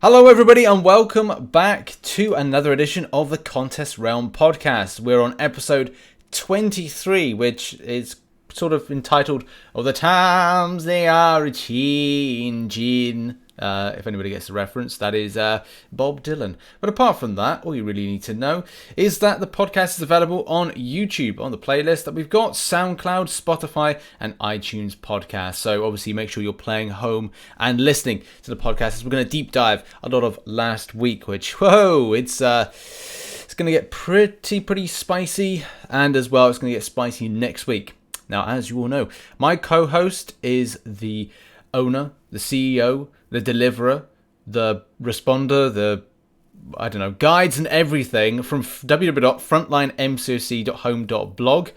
Hello everybody and welcome back to another edition of the Contest Realm podcast. We're on episode 23, which is sort of entitled, "Oh, the times they are a-changin'." If anybody gets the reference, that is Bob Dylan. But apart from that, all you really need to know is that the podcast is available on YouTube, on the playlist that we've got, SoundCloud, Spotify, and iTunes podcasts. So obviously make sure you're playing home and listening to the podcast, as we're going to deep dive a lot of last week, which, whoa, it's going to get pretty spicy, and as well, it's going to get spicy next week. Now, as you all know, my co-host is the owner, the CEO, the deliverer, the responder, guides and everything from www.frontlinemcoc.home.blog.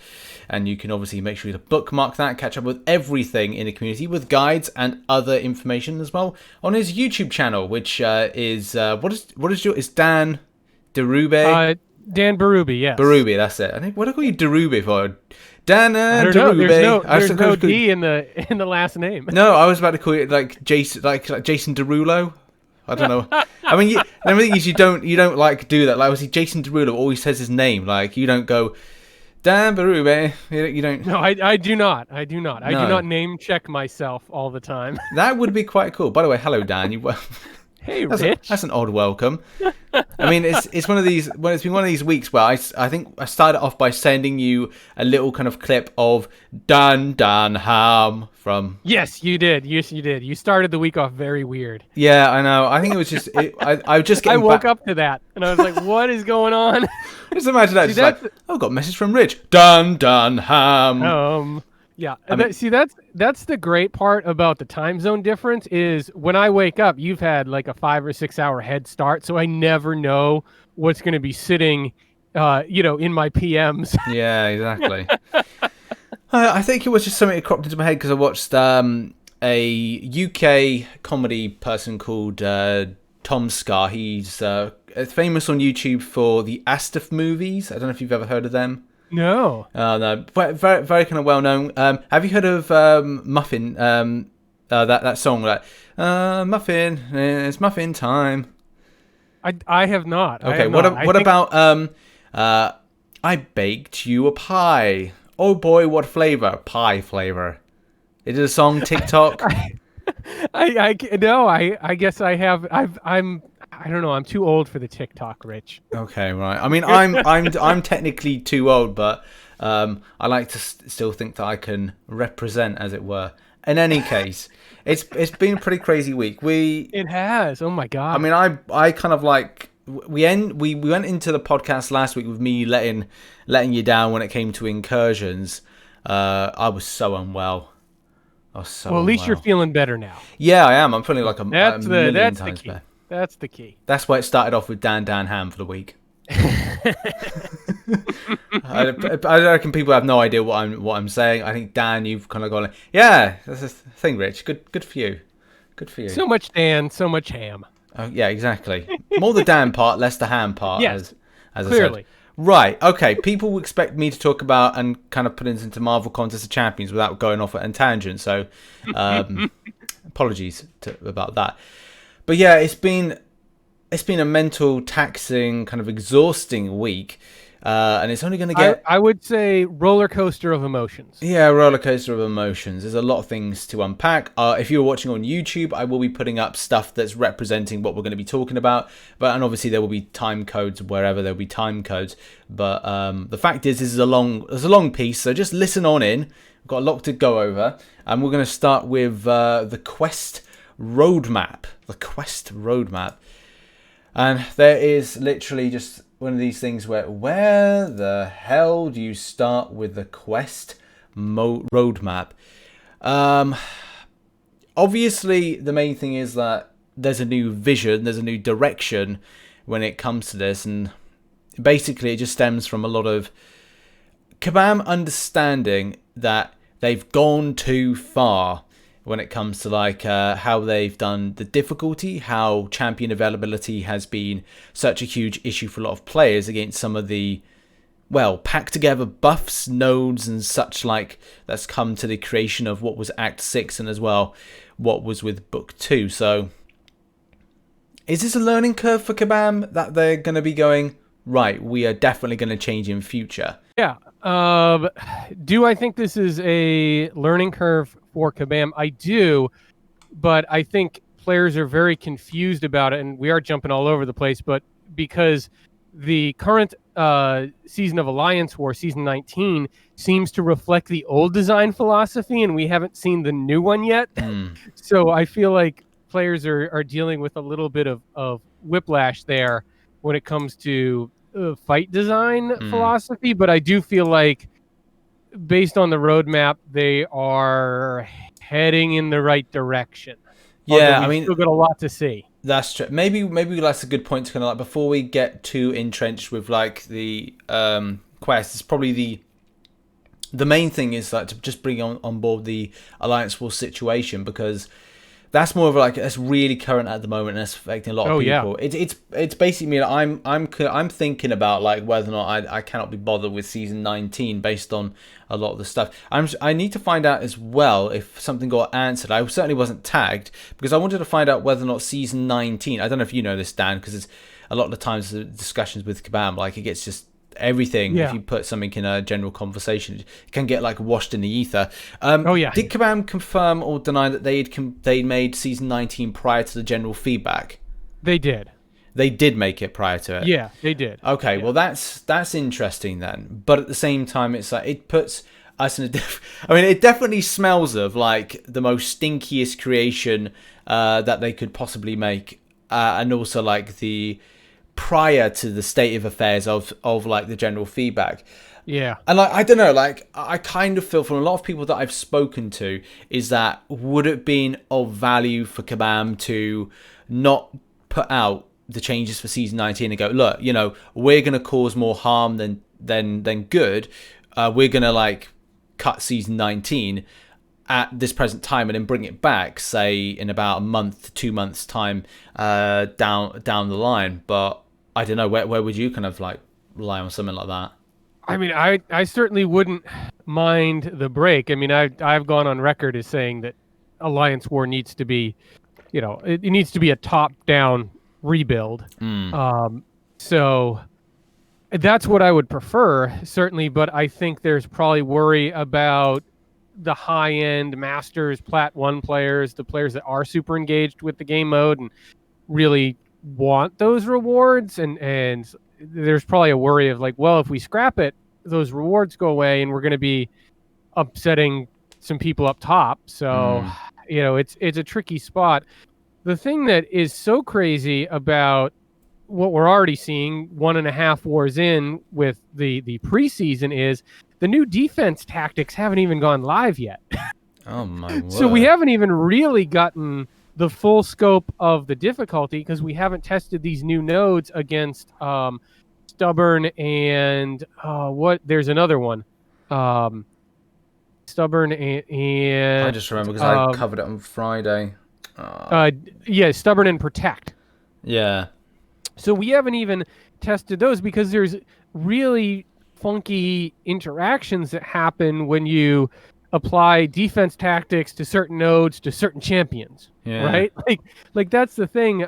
And you can obviously make sure to bookmark that, catch up with everything in the community with guides and other information as well on his YouTube channel, which is is Dan Derube? Dan Berube, yes. Berube, that's it. I think, what do I call you Derube for? Dan Derube. There's no D in the last name. No, I was about to call it like Jason, like Jason Derulo. I don't know. I mean, the thing is, you don't like do that. Like, obviously, Jason Derulo always says his name. Like, you don't go Dan Berube. You don't. No, I do not. I do not. No. I do not name check myself all the time. That would be quite cool. By the way, hello Dan. Hey, Rich. That's an odd welcome. I mean, it's one of these. Well, it's been one of these weeks where I think I started off by sending you a little kind of clip of Dan Ham from. Yes, you did. Yes, you did. You started the week off very weird. Yeah, I know. I think it was just. I just. I woke up to that and I was like, "What is going on?" Just imagine that. Just like, I've got a message from Rich. Dan Ham. Yeah, that's the great part about the time zone difference is when I wake up, you've had like a 5 or 6 hour head start, so I never know what's going to be sitting, in my PMs. Yeah, exactly. I think it was just something that cropped into my head because I watched a UK comedy person called Tom Scar. He's famous on YouTube for the Astaf movies. I don't know if you've ever heard of them. No. No. Very, very kind of well known. Have you heard of Muffin? That song, like Muffin, it's Muffin time. I have not. Okay. What about I baked you a pie. Oh boy, what flavor? Pie flavor. Is it a song TikTok? I guess I have. I don't know. I'm too old for the TikTok, Rich. Okay, right. I mean, I'm technically too old, but I like to still think that I can represent, as it were. In any case, it's been a pretty crazy week. It has. Oh my god. I mean, I kind of like we went into the podcast last week with me letting you down when it came to incursions. I was so unwell. Well, at least you're feeling better now. Yeah, I am. I'm feeling like a million times better. That's the key. That's why it started off with Dan Ham for the week. I reckon people have no idea what I'm saying. I think Dan, you've kind of gone, yeah, that's the thing, Rich. Good for you. Good for you. So much Dan, so much ham. Oh, yeah, exactly. More the Dan part, less the ham part. Yes, as clearly. I said. Right. Okay. People expect me to talk about and kind of put this into Marvel Contest of Champions without going off at a tangent. So, apologies about that. But yeah, it's been a mental, taxing, kind of exhausting week, and it's only going to get. I would say roller coaster of emotions. Yeah, roller coaster of emotions. There's a lot of things to unpack. If you're watching on YouTube, I will be putting up stuff that's representing what we're going to be talking about. And obviously there will be time codes wherever there'll be time codes. But the fact is, this is a long piece, so just listen on in. We've got a lot to go over, and we're going to start with the quest roadmap. The quest roadmap. And there is literally just one of these things where the hell do you start with the quest roadmap? Obviously, the main thing is that there's a new vision, there's a new direction when it comes to this. And basically, it just stems from a lot of Kabam understanding that they've gone too far when it comes to like how they've done the difficulty, how champion availability has been such a huge issue for a lot of players against some of the, well, packed together buffs, nodes and such like that's come to the creation of what was Act 6 and as well what was with Book 2. So Is this a learning curve for Kabam that they're going to be going, right, we are definitely going to change in future? Yeah. Do I think this is a learning curve for Kabam? I do, but I think players are very confused about it, and we are jumping all over the place, but because the current season of Alliance War, season 19, seems to reflect the old design philosophy, and we haven't seen the new one yet. So I feel like players are dealing with a little bit of whiplash there when it comes to fight design philosophy, but I do feel like based on the roadmap, they are heading in the right direction. Although Yeah, I we've mean, still got a lot to see. that's true. Maybe that's a good point to kind of like before we get too entrenched with like the quest. It's probably the main thing is like to just bring on board the Alliance War situation, because that's more of like that's really current at the moment and that's affecting a lot of people. Yeah. It's basically I'm thinking about like whether or not I cannot be bothered with season 19 based on a lot of the stuff. I need to find out as well if something got answered. I certainly wasn't tagged because I wanted to find out whether or not season 19. I don't know if you know this, Dan, because it's a lot of the times the discussions with Kabam, like it gets just everything. If you put something in a general conversation, it can get like washed in the ether. Did Kabam confirm or deny that they made season 19 prior to the general feedback? They did. They did make it prior to it. Yeah, they did. Okay, well that's interesting then. But at the same time, it's like it puts us in a I mean, it definitely smells of like the most stinkiest creation that they could possibly make, and also like the prior to the state of affairs of like the general feedback. Yeah. And like I don't know, like I kind of feel from a lot of people that I've spoken to is that would it been of value for Kabam to not put out the changes for season 19 and go, look, you know, we're going to cause more harm than good. We're going to like cut season 19 at this present time and then bring it back, say in about a month, 2 months time down the line. But I don't know, where would you kind of like rely on something like that? I mean, I certainly wouldn't mind the break. I mean, I've gone on record as saying that Alliance War needs to be, you know, it needs to be a top-down rebuild. So that's what I would prefer, certainly, but I think there's probably worry about the high-end Masters, Plat 1 players, the players that are super engaged with the game mode and really want those rewards, and there's probably a worry of like, well, if we scrap it, those rewards go away and we're going to be upsetting some people up top. So, you know, it's a tricky spot. The thing that is so crazy about what we're already seeing 1.5 wars in with the preseason is the new defense tactics haven't even gone live yet. Oh my word. So we haven't even really gotten the full scope of the difficulty because we haven't tested these new nodes against Stubborn and there's another one. Stubborn and I just remember because I covered it on Friday. Stubborn and Protect. Yeah. So we haven't even tested those because there's really funky interactions that happen when you apply defense tactics to certain nodes to certain champions. Yeah. Right? Like that's the thing.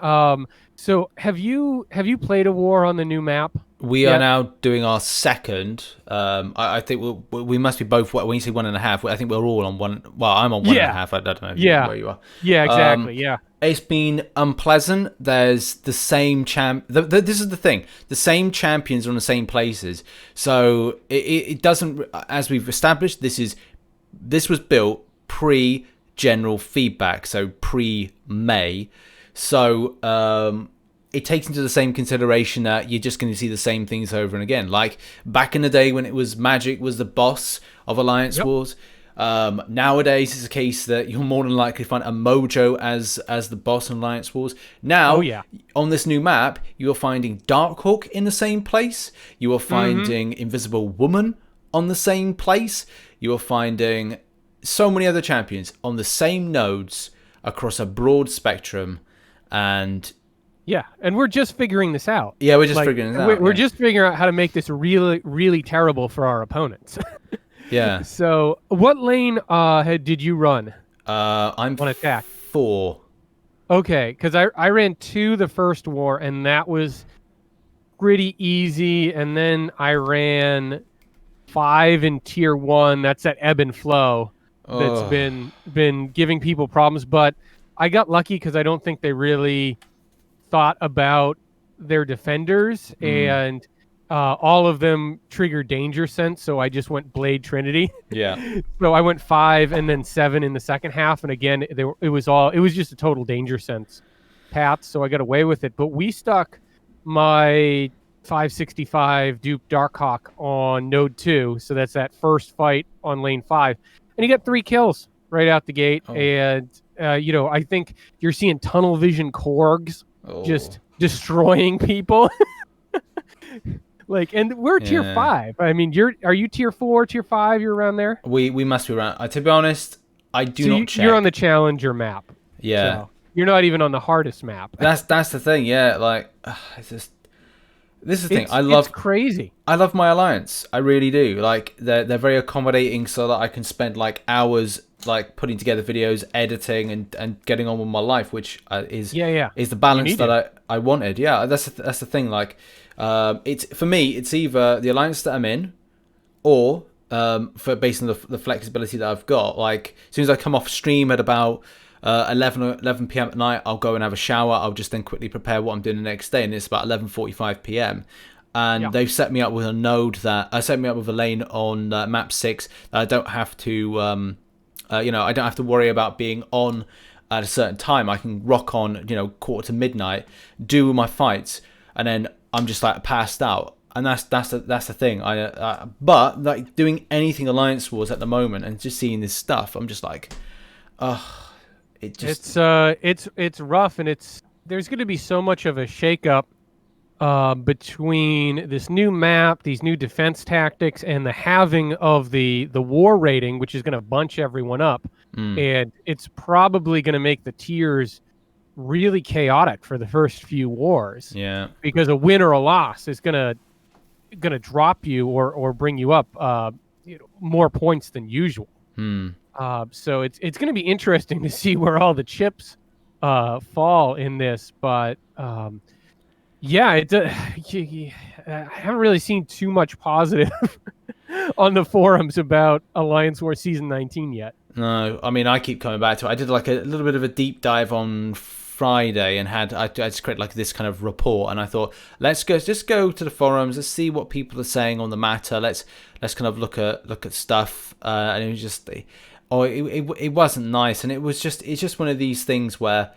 So have you played a war on the new map? We are now doing our second. I think we must be both. When you say 1.5, I think we're all on one. Well, I'm on 1.5. I don't know where you are. Yeah, exactly. It's been unpleasant. There's the same this is the thing. The same champions are in the same places. So it doesn't, as we've established, this was built pre-general feedback, so pre-May. So it takes into the same consideration that you're just going to see the same things over and again. Like back in the day when it was Magic was the boss of Alliance Wars. Nowadays it's a case that you're more than likely to find a Mojo as the boss in Alliance Wars. Now, on this new map, you are finding Darkhawk in the same place. You are finding Invisible Woman on the same place. You are finding so many other champions on the same nodes across a broad spectrum. And we're just figuring this out. Yeah, we're just figuring this out. We're just figuring out how to make this really, really terrible for our opponents. Yeah. So, what lane did you run? I'm on attack? 4. Okay, because I ran 2 the first war, and that was pretty easy. And then I ran 5 in tier 1. That's that ebb and flow that's Oh, been giving people problems. But I got lucky because I don't think they really thought about their defenders, mm, and all of them trigger danger sense. So I just went Blade Trinity. yeah. So I went 5 and then 7 in the second half, and again, it was just a total danger sense path. So I got away with it. But we stuck my 565 Duke Darkhawk on node 2, so that's that first fight on lane 5, and he got 3 kills right out the gate. Oh, And I think you're seeing tunnel vision Korgs oh, just destroying people. Like, and we're tier yeah. 5. I mean, are you tier 4, tier 5? You're around there. We must be around. To be honest, I do So not you're on check. the challenger map. Yeah, So you're not even on the hardest map. that's the thing. Yeah, like it's just this is the thing. It's crazy. I love my alliance. I really do. Like they're very accommodating, so that I can spend like hours like putting together videos, editing, and getting on with my life, which Yeah. is the You balance need that it. I wanted. Yeah, that's the thing. Like, it's for me, it's either the alliance that I'm in, or for based on the flexibility that I've got. Like as soon as I come off stream at about 11 p.m. at night, I'll go and have a shower. I'll just then quickly prepare what I'm doing the next day, and it's about 11:45 p.m. And Yeah. they've set me up with a node that set me up with a lane on map 6 that I don't have to I don't have to worry about being on at a certain time. I can rock on, quarter to midnight, do my fights, and then I'm just like passed out. And that's the thing. But like doing anything Alliance Wars at the moment and just seeing this stuff, I'm just like, it just It's rough, and there's going to be so much of a shakeup between this new map, these new defense tactics, and the halving of the war rating, which is going to bunch everyone up, and it's probably going to make the tiers really chaotic for the first few wars, yeah. because a win or a loss is gonna drop you or bring you up more points than usual. So it's going to be interesting to see where all the chips fall in this. But yeah, I haven't really seen too much positive on the forums about Alliance War Season 19 yet. No, I mean I keep coming back to it. I did like a little bit of a deep dive on Friday and I just created like this kind of report, and I thought just go to the forums, let's see what people are saying on the matter. Let's kind of look at stuff, and it was just it wasn't nice, and it's just one of these things where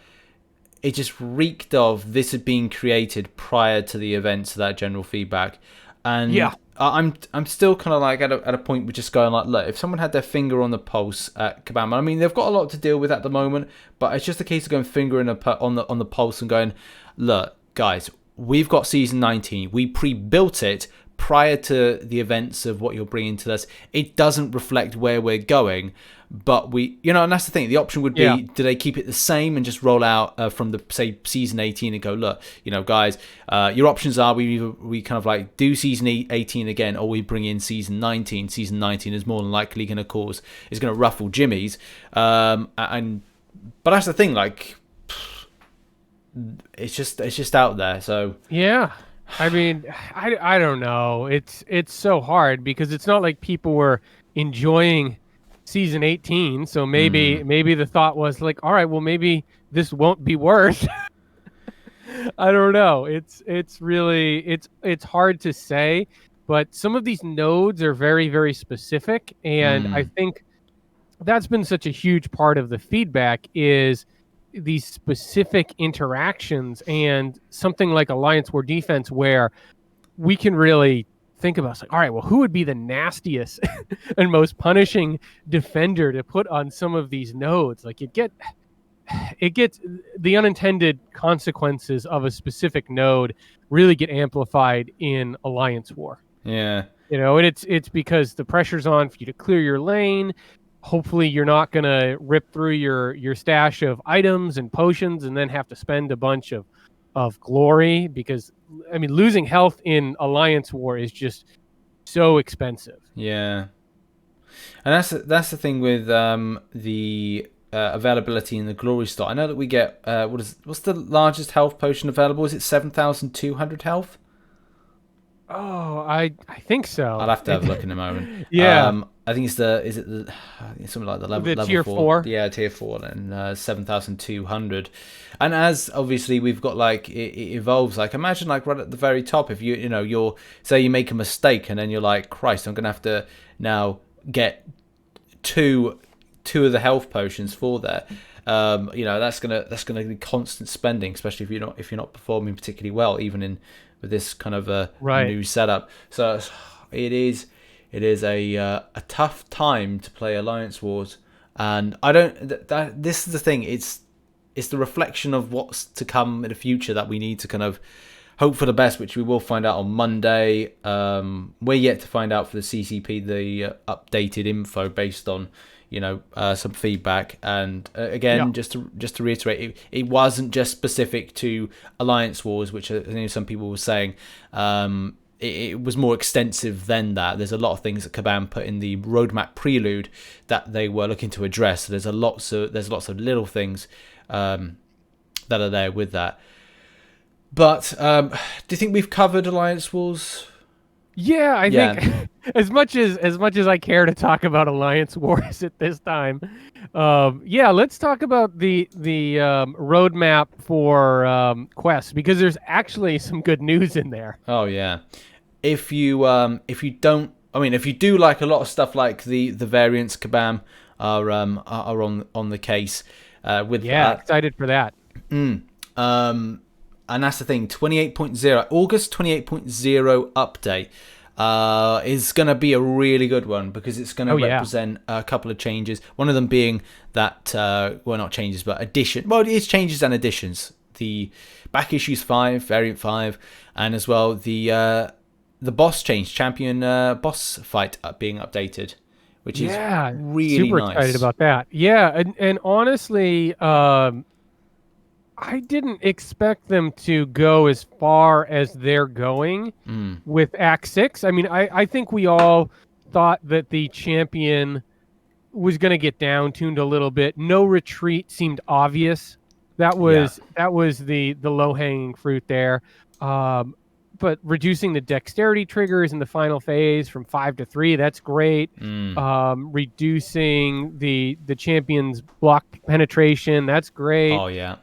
it just reeked of this had been created prior to the events of that General Feedack. And Yeah. I'm still kind of like at a point with just going like, look, if someone had their finger on the pulse at Kabam, I mean they've got a lot to deal with at the moment, but it's just a case of going finger on the pulse and going, look, guys, we've got season 19, we pre-built it prior to the events of what you're bringing to us. It doesn't reflect where we're going, but and that's the thing. The option would be, Yeah. do they keep it the same and just roll out from the, say, season 18 and go, look, guys, your options are we kind of like do season 18 again, or we bring in season 19. Season 19 is more than likely going to ruffle Jimmy's. But that's the thing, like, it's just out there. So Yeah. I mean, I don't know. It's so hard because it's not like people were enjoying season 18, so maybe the thought was like, all right, well maybe this won't be worse. I don't know. It's really it's hard to say, but some of these nodes are very very specific, and I think that's been such a huge part of the feedback is these specific interactions, and something like Alliance War Defense where we can really think about, it's like, all right, well, who would be the nastiest and most punishing defender to put on some of these nodes? Like it gets the unintended consequences of a specific node really get amplified in Alliance War. yeah. And it's because the pressure's on for you to clear your lane. Hopefully you're not going to rip through your stash of items and potions and then have to spend a bunch of glory, because I mean losing health in Alliance War is just so expensive. Yeah. And that's the thing with the availability in the glory slot. I know that we get what's the largest health potion available? Is it 7,200 health? Oh, I think so. I'll have to have a look in a moment. Yeah, I think it's something like the level tier 4. 4. Yeah, tier 4 and 7,200. And as obviously we've got like it evolves, like imagine like right at the very top, if you're say you make a mistake and then you're like, Christ, I'm gonna have to now get two of the health potions for that. That's gonna be constant spending, especially if you're not performing particularly well, even in with this kind of a Right. new setup. So it is a tough time to play Alliance Wars, and I don't. This is the thing. It's the reflection of what's to come in the future that we need to kind of hope for the best, which we will find out on Monday. We're yet to find out for the CCP the updated info based on some feedback. And again, just to reiterate, it wasn't just specific to Alliance Wars, which I know some people were saying. It was more extensive than that. There's a lot of things that Kabam put in the roadmap prelude that they were looking to address. So there's lots of little things that are there with that. But do you think we've covered Alliance Wars? Yeah, I think as much as I care to talk about Alliance Wars at this time, let's talk about the roadmap for quests, because there's actually some good news in there. Oh yeah, if you do like a lot of stuff, like the variants Kabam are on the case with that. Yeah, excited for that. And that's the thing, 28.0, August 28.0 update is going to be a really good one, because it's going to represent a couple of changes. One of them being that, not changes, but addition. Well, it's changes and additions. The back issues 5, variant 5, and as well the boss change, champion boss fight being updated, which is really super nice. Excited about that. Yeah, and honestly, I didn't expect them to go as far as they're going with Act 6. I mean, I think we all thought that the champion was going to get down-tuned a little bit. No retreat seemed obvious. That was the low-hanging fruit there. But reducing the dexterity triggers in the final phase from 5 to 3, that's great. Reducing the champion's block penetration, that's great. Oh yeah.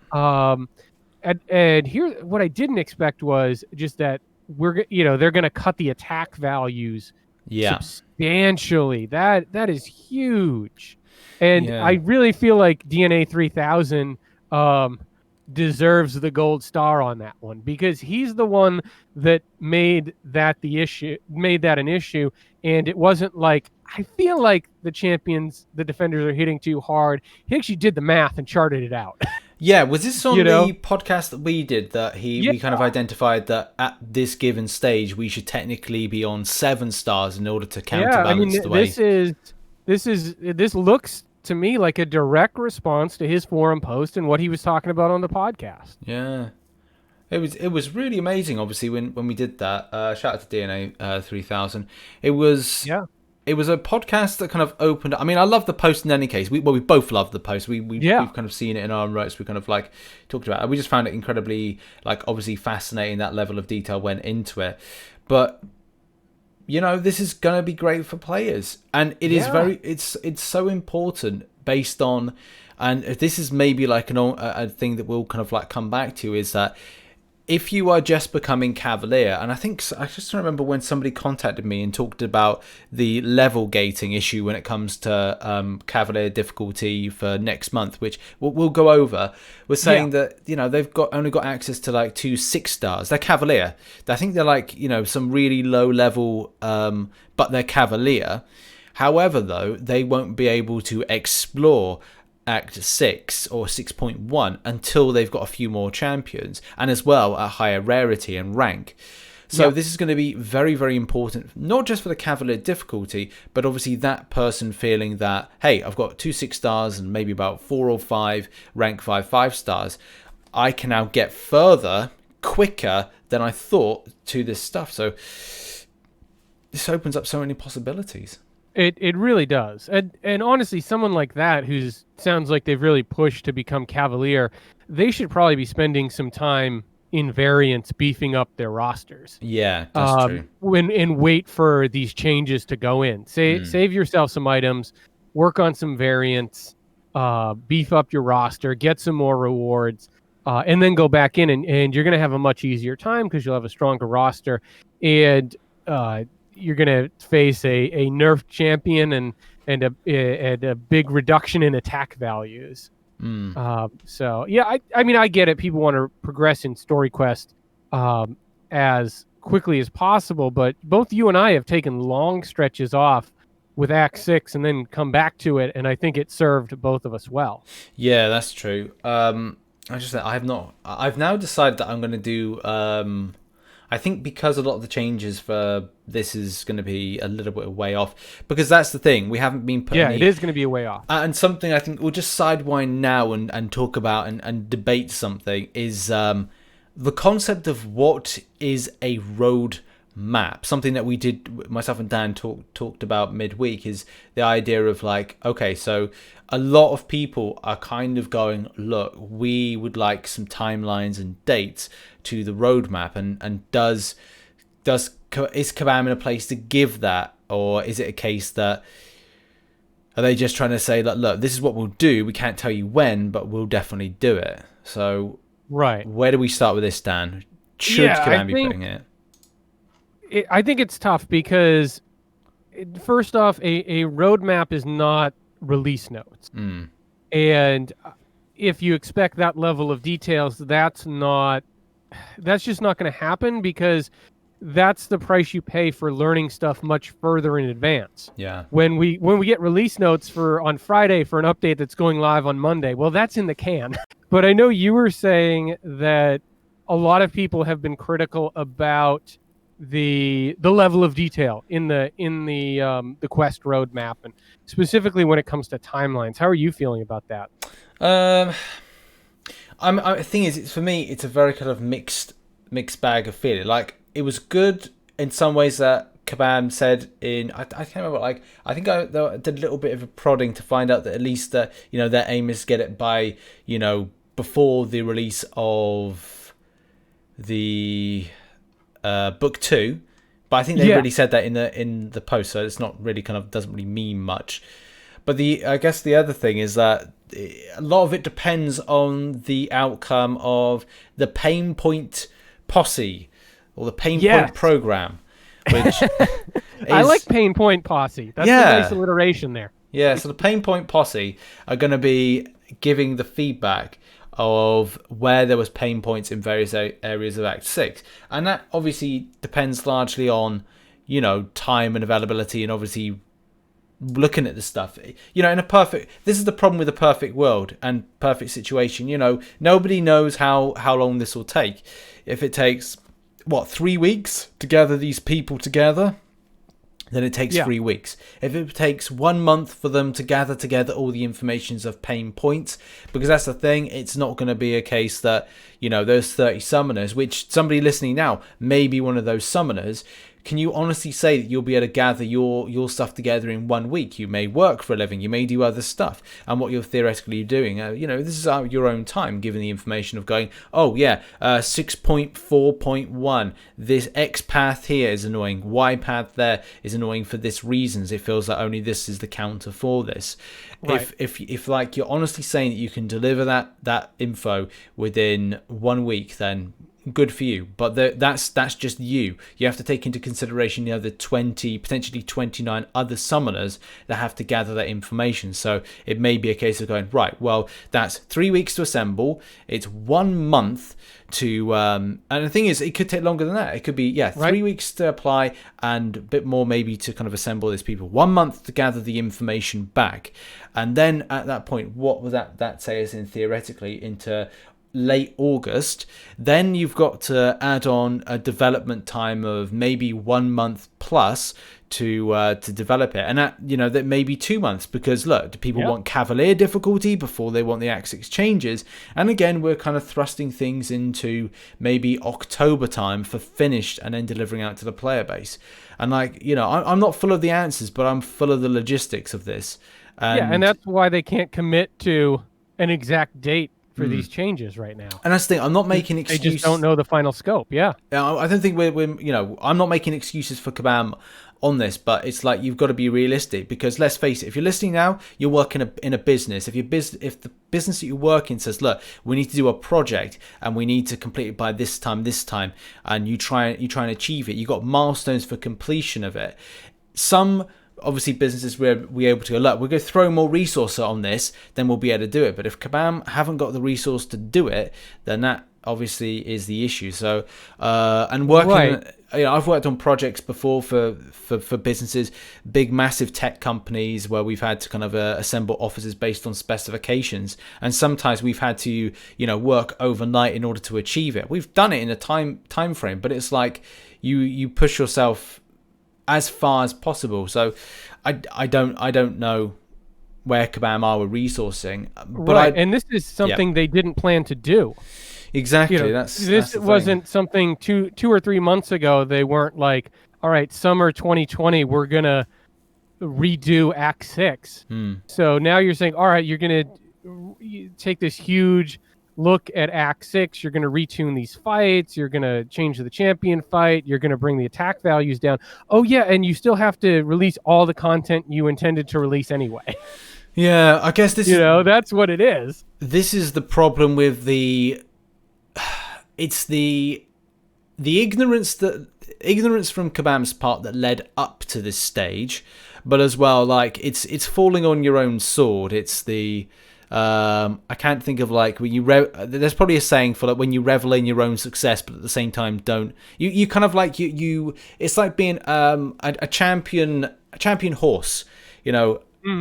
And here, what I didn't expect was just that they're going to cut the attack values substantially. That is huge, and I really feel like DNA 3000 deserves the gold star on that one, because he's the one that made that an issue. And it wasn't like, I feel like the defenders are hitting too hard. He actually did the math and charted it out. Yeah, was this on the podcast that we did, that we kind of identified that at this given stage we should technically be on 7 stars in order to counterbalance the way. This looks to me like a direct response to his forum post and what he was talking about on the podcast. Yeah. It was really amazing, obviously, when we did that. Shout out to DNA 3000. It was a podcast that kind of opened. I mean, I love the post in any case. We both love the post. We've kind of seen it in our own rights. We kind of like talked about it. We just found it incredibly, like, obviously fascinating. That level of detail went into it. But this is gonna be great for players, and it is it's so important based on, and this is maybe like a thing that we'll kind of like come back to, is that if you are just becoming Cavalier, and I just remember when somebody contacted me and talked about the level gating issue when it comes to Cavalier difficulty for next month, which we'll go over. We're saying that they've only got access to like 2 6 stars. They're Cavalier. I think they're like some really low level, but they're Cavalier. However, though, they won't be able to explore Act 6 or 6.1 until they've got a few more champions, and as well a higher rarity and rank. So this is going to be very, very important, not just for the Cavalier difficulty, but obviously that person feeling that, hey, I've got 2 6 stars and maybe about 4 or 5 rank 5 stars. I can now get further quicker than I thought to this stuff. So this opens up so many possibilities. It really does. And honestly, someone like that who's sounds like they've really pushed to become Cavalier, they should probably be spending some time in variants beefing up their rosters. Yeah, that's true. When and wait for these changes to go in. Save yourself some items, work on some variants, beef up your roster, get some more rewards, and then go back in and you're gonna have a much easier time because you'll have a stronger roster. And you're going to face a nerfed champion and a big reduction in attack values. So yeah, I mean, I get it. People want to progress in story quest as quickly as possible, but both you and I have taken long stretches off with Act 6 and then come back to it, and I think it served both of us well. Yeah, that's true. I've now decided that I'm going to do. I think because a lot of the changes for this is going to be a little bit way off, because that's the thing, we haven't been putting. Yeah, it is going to be a way off. And something I think we'll just sidewind now and talk about and debate something is the concept of what is a road map. Something that we did, myself and Dan talked about midweek, is the idea of like, okay, so a lot of people are kind of going, look, we would like some timelines and dates to the roadmap, and is Kabam in a place to give that, or is it a case that are they just trying to say that, look, this is what we'll do, we can't tell you when, but we'll definitely do it? So right, where do we start with this, Dan? Should Kabam be putting it? I think it's tough because, first off, a roadmap is not release notes. And if you expect that level of details, that's just not going to happen, because that's the price you pay for learning stuff much further in advance. Yeah. When we get release notes on Friday for an update that's going live on Monday, well, that's in the can. But I know you were saying that a lot of people have been critical about the level of detail in the quest roadmap, and specifically when it comes to timelines. How are you feeling about that? The thing is, for me, it's a very kind of mixed bag of feeling. Like, it was good in some ways that Kabam said I can't remember, like, I think I did a little bit of a prodding to find out that at least that, their aim is to get it by, before the release of the book 2, but I think they really said that in the post, so it's not really doesn't really mean much. But I guess the other thing is that a lot of it depends on the outcome of the pain point posse or the pain point program, which I like pain point posse. That's a nice alliteration there. Yeah, so the pain point posse are going to be giving the feedback of where there was pain points in various areas of Act 6. And that obviously depends largely on, time and availability, and obviously looking at the stuff. This is the problem with a perfect world and perfect situation. Nobody knows how long this will take. If it takes, 3 weeks to gather these people together, then it takes 3 weeks. If it takes 1 month for them to gather together all the informations of pain points, because that's the thing, it's not going to be a case that, those 30 summoners, which somebody listening now may be one of those summoners. Can you honestly say that you'll be able to gather your stuff together in 1 week? You may work for a living, you may do other stuff, and what you're theoretically doing, this is out your own time, given the information of going, 6.4.1, this X path here is annoying, Y path there is annoying for this reasons. It feels like only this is the counter for this. Right. If like you're honestly saying that you can deliver that info within 1 week, then good for you, but that's just you. You have to take into consideration the other 20, potentially 29 other summoners that have to gather that information. So it may be a case of going, right, well, that's 3 weeks to assemble, it's 1 month to and the thing is, it could take longer than that. It could be 3 weeks to apply and a bit more maybe to kind of assemble these people, 1 month to gather the information back, and then at that point, what would that say us in theoretically into late August, then you've got to add on a development time of maybe 1 month plus to develop it, and that may be 2 months, because look, do people want Cavalier difficulty before they want the Act 6 changes? And again, we're kind of thrusting things into maybe October time for finished and then delivering out to the player base. And I'm not full of the answers, but I'm full of the logistics of this. And that's why they can't commit to an exact date for these changes right now. And that's the thing. I'm not making excuses. They just don't know the final scope. Yeah. I don't think I'm not making excuses for Kabam on this, but it's like, you've got to be realistic, because let's face it, if you're listening now, you're working in a business. If the business that you work in says, look, we need to do a project and we need to complete it by this time, and you try and achieve it, you got milestones for completion of it. Some obviously businesses we're able to go, look, we're going to throw more resource on this, then we'll be able to do it. But if Kabam haven't got the resource to do it, then that obviously is the issue. So and working right. I've worked on projects before for businesses, big massive tech companies, where we've had to kind of assemble offices based on specifications, and sometimes we've had to work overnight in order to achieve it. We've done it in a time frame, but it's like you push yourself as far as possible. So I don't know where Kabam are with resourcing, but right. And this is something they didn't plan to do. Exactly. This wasn't something 2 or 3 months ago. They weren't like, all right, summer 2020, we're gonna redo Act 6. So now you're saying, all right, you're gonna take this huge look at Act 6. You're gonna retune these fights. You're gonna change the champion fight. You're gonna bring the attack values down. Oh yeah, and you still have to release all the content you intended to release anyway. Yeah, I guess this that's what it is. This is the problem with it's the ignorance from Kabam's part that led up to this stage, but as well, like, it's falling on your own sword. It's the I can't think of, like, when there's probably a saying for, like, when you revel in your own success, but at the same time don't you kind of like you it's like being a champion horse.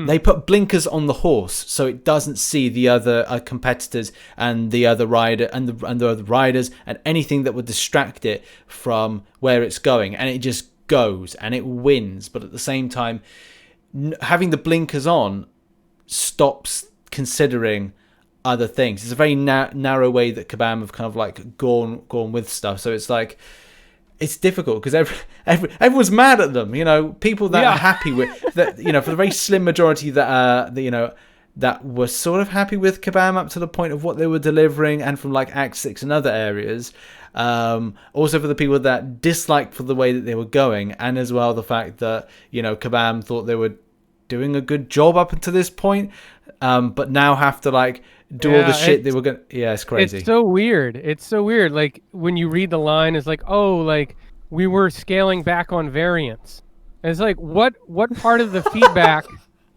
They put blinkers on the horse so it doesn't see the other competitors and the other rider and the other riders and anything that would distract it from where it's going, and it just goes and it wins. But at the same time, having the blinkers on stops considering other things. It's a very narrow way that Kabam have kind of like gone with stuff. So it's like, it's difficult because everyone's mad at them. People that are happy with that. For the very slim majority that were sort of happy with Kabam up to the point of what they were delivering, and from like Act 6 and other areas. Also for the people that disliked for the way that they were going, and as well the fact that Kabam thought they were doing a good job up until this point, but now have to like do all the shit they were gonna. Yeah, it's crazy. It's so weird. Like, when you read the line, it's like, oh, like, we were scaling back on variants. And it's like, what part of the feedback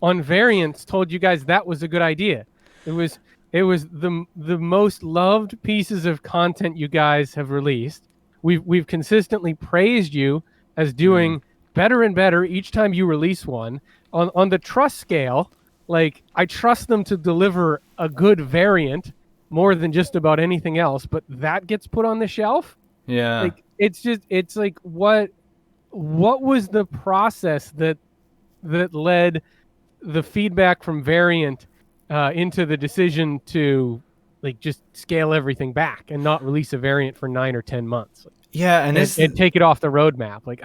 on variants told you guys that was a good idea? It was the most loved pieces of content you guys have released. We've consistently praised you as doing better and better each time you release one. On the trust scale, like, I trust them to deliver a good variant more than just about anything else, but that gets put on the shelf. Yeah. Like, it's like, what was the process that led the feedback from variant into the decision to, like, just scale everything back and not release a variant for 9 or 10 months? Yeah, and take it off the roadmap. Like,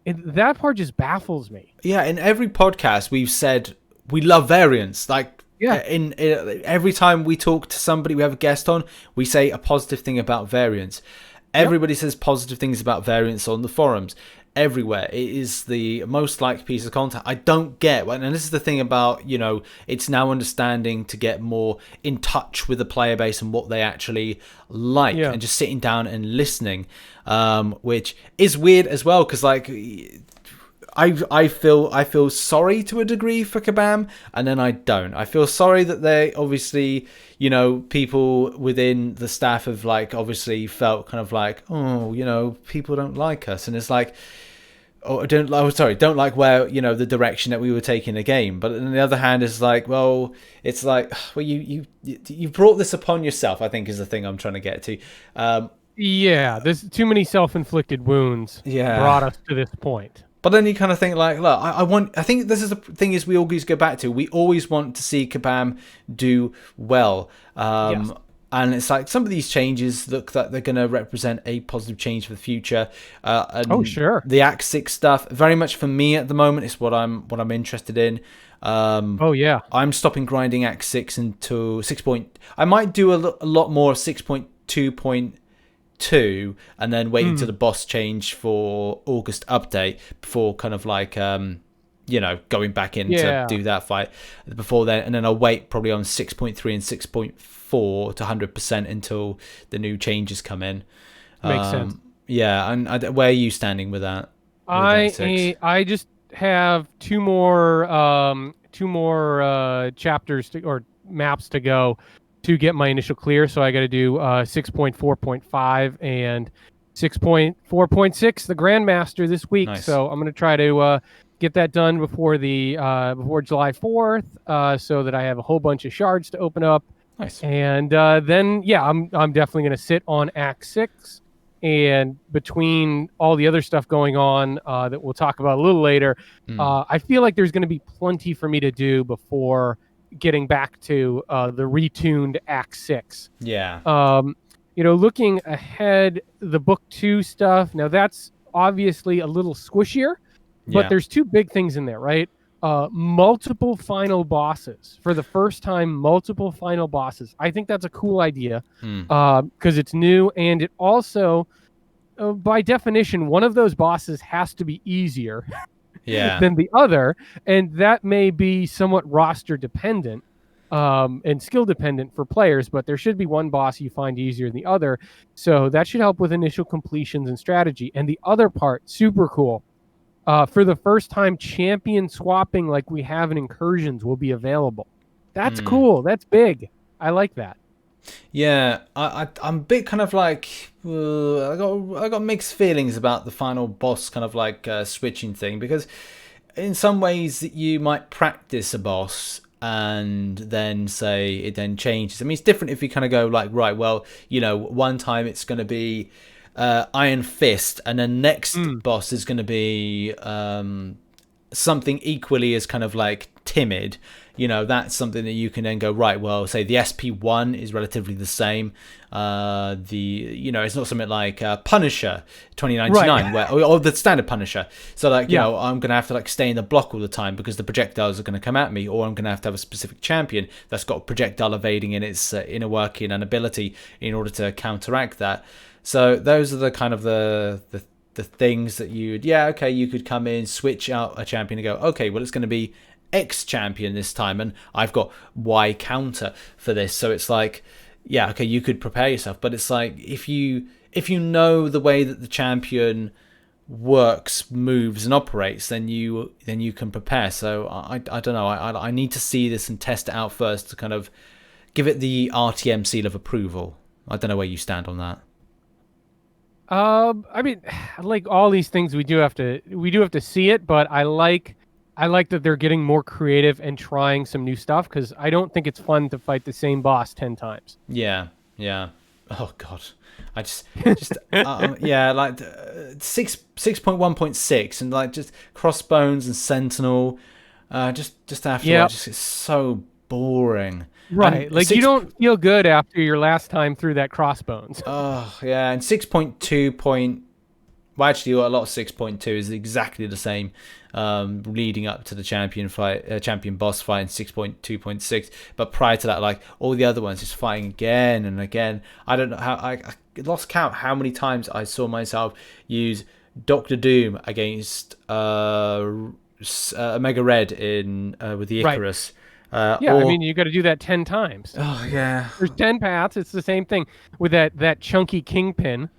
that part just baffles me. Yeah, in every podcast we've said we love variants. Like, in every time we talk to somebody, we have a guest on, we say a positive thing about variants. Everybody says positive things about variants on the forums. Everywhere. It is the most liked piece of content. I don't get, and this is the thing about, it's now understanding to get more in touch with the player base and what they actually like, and just sitting down and listening, which is weird as well, because, like, I feel sorry to a degree for Kabam, and then I don't. I feel sorry that they obviously, people within the staff have, like, obviously felt kind of like, oh, people don't like us, and it's like, or don't like where, the direction that we were taking the game. But on the other hand, it's like, well, you brought this upon yourself, I think, is the thing I'm trying to get to. Yeah, there's too many self-inflicted wounds Yeah. brought us to this point. But then you kind of think like, look, I think this is the thing is we always go back to. We always want to see Kabam do well. Yes. And it's like some of these changes look that they're going to represent a positive change for the future. And Oh, sure. the Act 6 stuff, very much for me at the moment, is what I'm interested in. Oh, yeah. I'm stopping grinding Act 6 until 6. I might do a lot more 6.2.2 and then wait until the boss change for August update before kind of like going back in to do that fight before then, and then I'll wait probably on 6.3 and 6.4 to 100% until the new changes come in. Makes sense. Yeah, and where are you standing with that? I just have two more chapters or maps to go to get my initial clear. So I got to do 6.4.5 and 6.4.6, the Grandmaster this week. Nice. So I'm going to try to get that done before July 4th, so that I have a whole bunch of shards to open up. Nice. And then I'm definitely going to sit on Act 6. And between all the other stuff going on that we'll talk about a little later, I feel like there's going to be plenty for me to do before getting back to the retuned Act 6. Yeah. Looking ahead, the Book 2 stuff, now that's obviously a little squishier, but there's two big things in there, right? Multiple final bosses. For the first time, multiple final bosses. I think that's a cool idea because it's new, and it also, by definition, one of those bosses has to be easier than the other, and that may be somewhat roster dependent and skill dependent for players, but there should be one boss you find easier than the other, so that should help with initial completions and strategy. And the other part, super cool, for the first time, champion swapping like we have in Incursions will be available. That's cool. That's big. I like that. Yeah, I'm a bit kind of like I got mixed feelings about the final boss kind of like switching thing, because in some ways you might practice a boss and then say it then changes. I mean, it's different if you kind of go like, right, well, one time it's going to be Iron Fist, and then next boss is going to be something equally as kind of like timid. That's something that you can then go, right, well, say the SP1 is relatively the same. It's not something like Punisher 2099, right, or the standard Punisher. So like, I'm going to have to like stay in the block all the time because the projectiles are going to come at me, or I'm going to have a specific champion that's got projectile evading in its inner working and ability in order to counteract that. So those are the kind of the things that you could come in, switch out a champion and go, okay, well, it's going to be X champion this time, and I've got Y counter for this. So it's like, you could prepare yourself, but it's like if you know the way that the champion works, moves, and operates, then you can prepare. So I don't know. I need to see this and test it out first to kind of give it the RTM seal of approval. I don't know where you stand on that. I mean, like all these things, we do have to see it, but I like that they're getting more creative and trying some new stuff, because I don't think it's fun to fight the same boss 10 times. Yeah. Oh God, I just like 6.1.6 and like just Crossbones and Sentinel, just after it's so boring. Right, and like you don't feel good after your last time through that Crossbones. Oh yeah, and 6.2. Well, actually, a lot of 6.2 is exactly the same, leading up to the champion boss fight in 6.2.6. But prior to that, like all the other ones, just fighting again and again. I don't know how I lost count how many times I saw myself use Doctor Doom against Omega Red in with the Icarus. Right. I mean, you got to do that 10 times. Oh yeah. There's 10 paths. It's the same thing with that chunky Kingpin.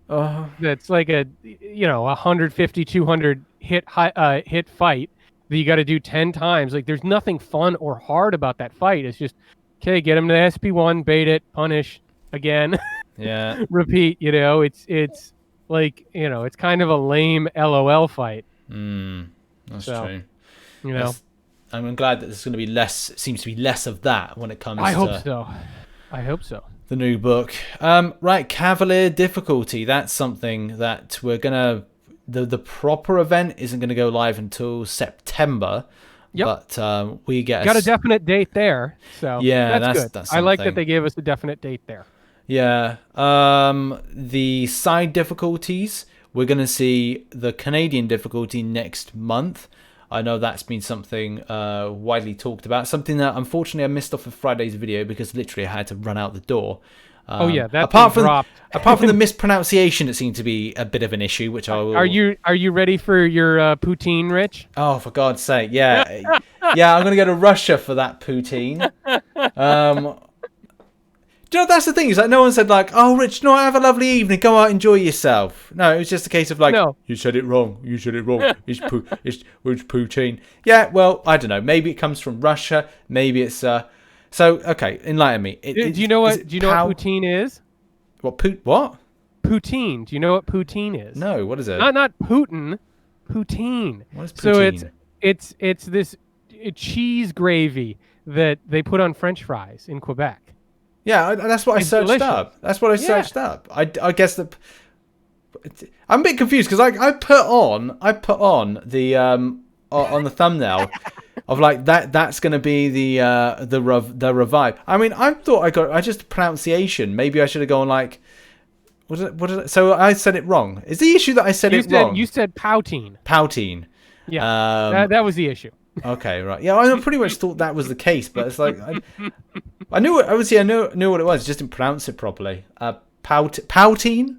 That's like a 150, 200 hit fight that you got to do 10 times. Like there's nothing fun or hard about that fight. It's just, okay, get him to SP1, bait it, punish again. Yeah. Repeat. It's like, it's kind of a lame LOL fight. That's So, true. you know, I'm glad that there's going to be less. Seems to be less of that when it comes I hope to so. I hope so. the new book. Right, Cavalier difficulty. That's something that we're gonna. The proper event isn't going to go live until September. Yep. But we get Got a definite date there, so yeah, that's good. that's I like that something. they gave us a definite date there. Yeah. The side difficulties, we're going to see the Canadian difficulty next month. I know that's been something widely talked about. Something that unfortunately I missed off of Friday's video because literally I had to run out the door. Oh yeah, that apart thing from dropped. apart from the mispronunciation, it seemed to be a bit of an issue, which I will. Are you ready for your poutine, Rich? Oh, for God's sake, yeah, yeah. I'm going to go to Russia for that poutine. Do you know, that's the thing, is like no one said like, oh Rich, no, have a lovely evening, go out, enjoy yourself. No, it was just a case of like, No. you said it wrong, it's poutine. Yeah, well, I don't know, maybe it comes from Russia, maybe it's so okay, enlighten me. Do you know what poutine is? What Poutine? Do you know what poutine is? No, what is it? Not Putin, poutine. What is poutine? So it's this cheese gravy that they put on French fries in Quebec. Yeah, that's what I searched up. That's what I searched up. I guess that I'm a bit confused because I put on the on the thumbnail of like that's going to be the revive. I mean, I thought I just pronunciation. Maybe I should have gone like what is it? So I said it wrong. Is the issue that I said it wrong? You said poutine. Poutine. Yeah, that was the issue. Okay, right. Yeah, I pretty much thought that was the case, but it's like I knew it. Obviously, I knew what it was. Just didn't pronounce it properly. Poutine.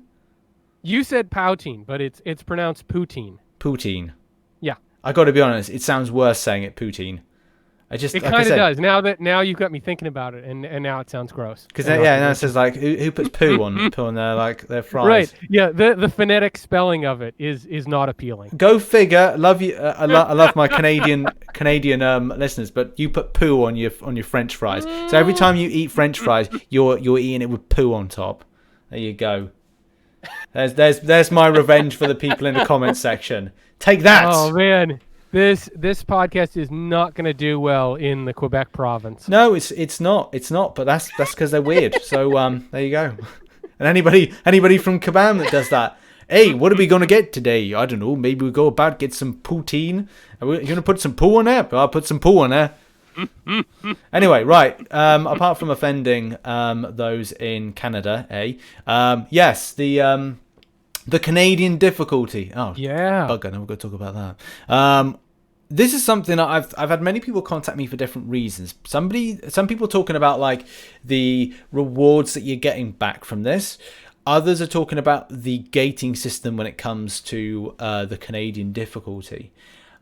You said poutine, but it's pronounced poutine. Poutine. Yeah. I got to be honest. It sounds worse saying it poutine. It kind of does. Now you've got me thinking about it, and now it sounds gross. Because now it says like who puts poo on their like their fries. Right. Yeah. The phonetic spelling of it is not appealing. Go figure. Love you. I love my Canadian listeners, but you put poo on your French fries. So every time you eat French fries, you're eating it with poo on top. There you go. There's my revenge for the people in the comments section. Take that. Oh man. This podcast is not going to do well in the Quebec province. No, it's not. It's not. But that's because they're weird. So there you go. And anybody from Kabam that does that. Hey, what are we gonna get today? I don't know. Maybe we go about get some poutine. You're gonna put some poo on there? I'll put some poo on there. Anyway, right. Apart from offending those in Canada, yes, the Canadian difficulty. Oh, yeah. Bugger, now we're going to talk about that. This is something that I've had many people contact me for different reasons. Some people talking about like the rewards that you're getting back from this. Others are talking about the gating system when it comes to the Canadian difficulty.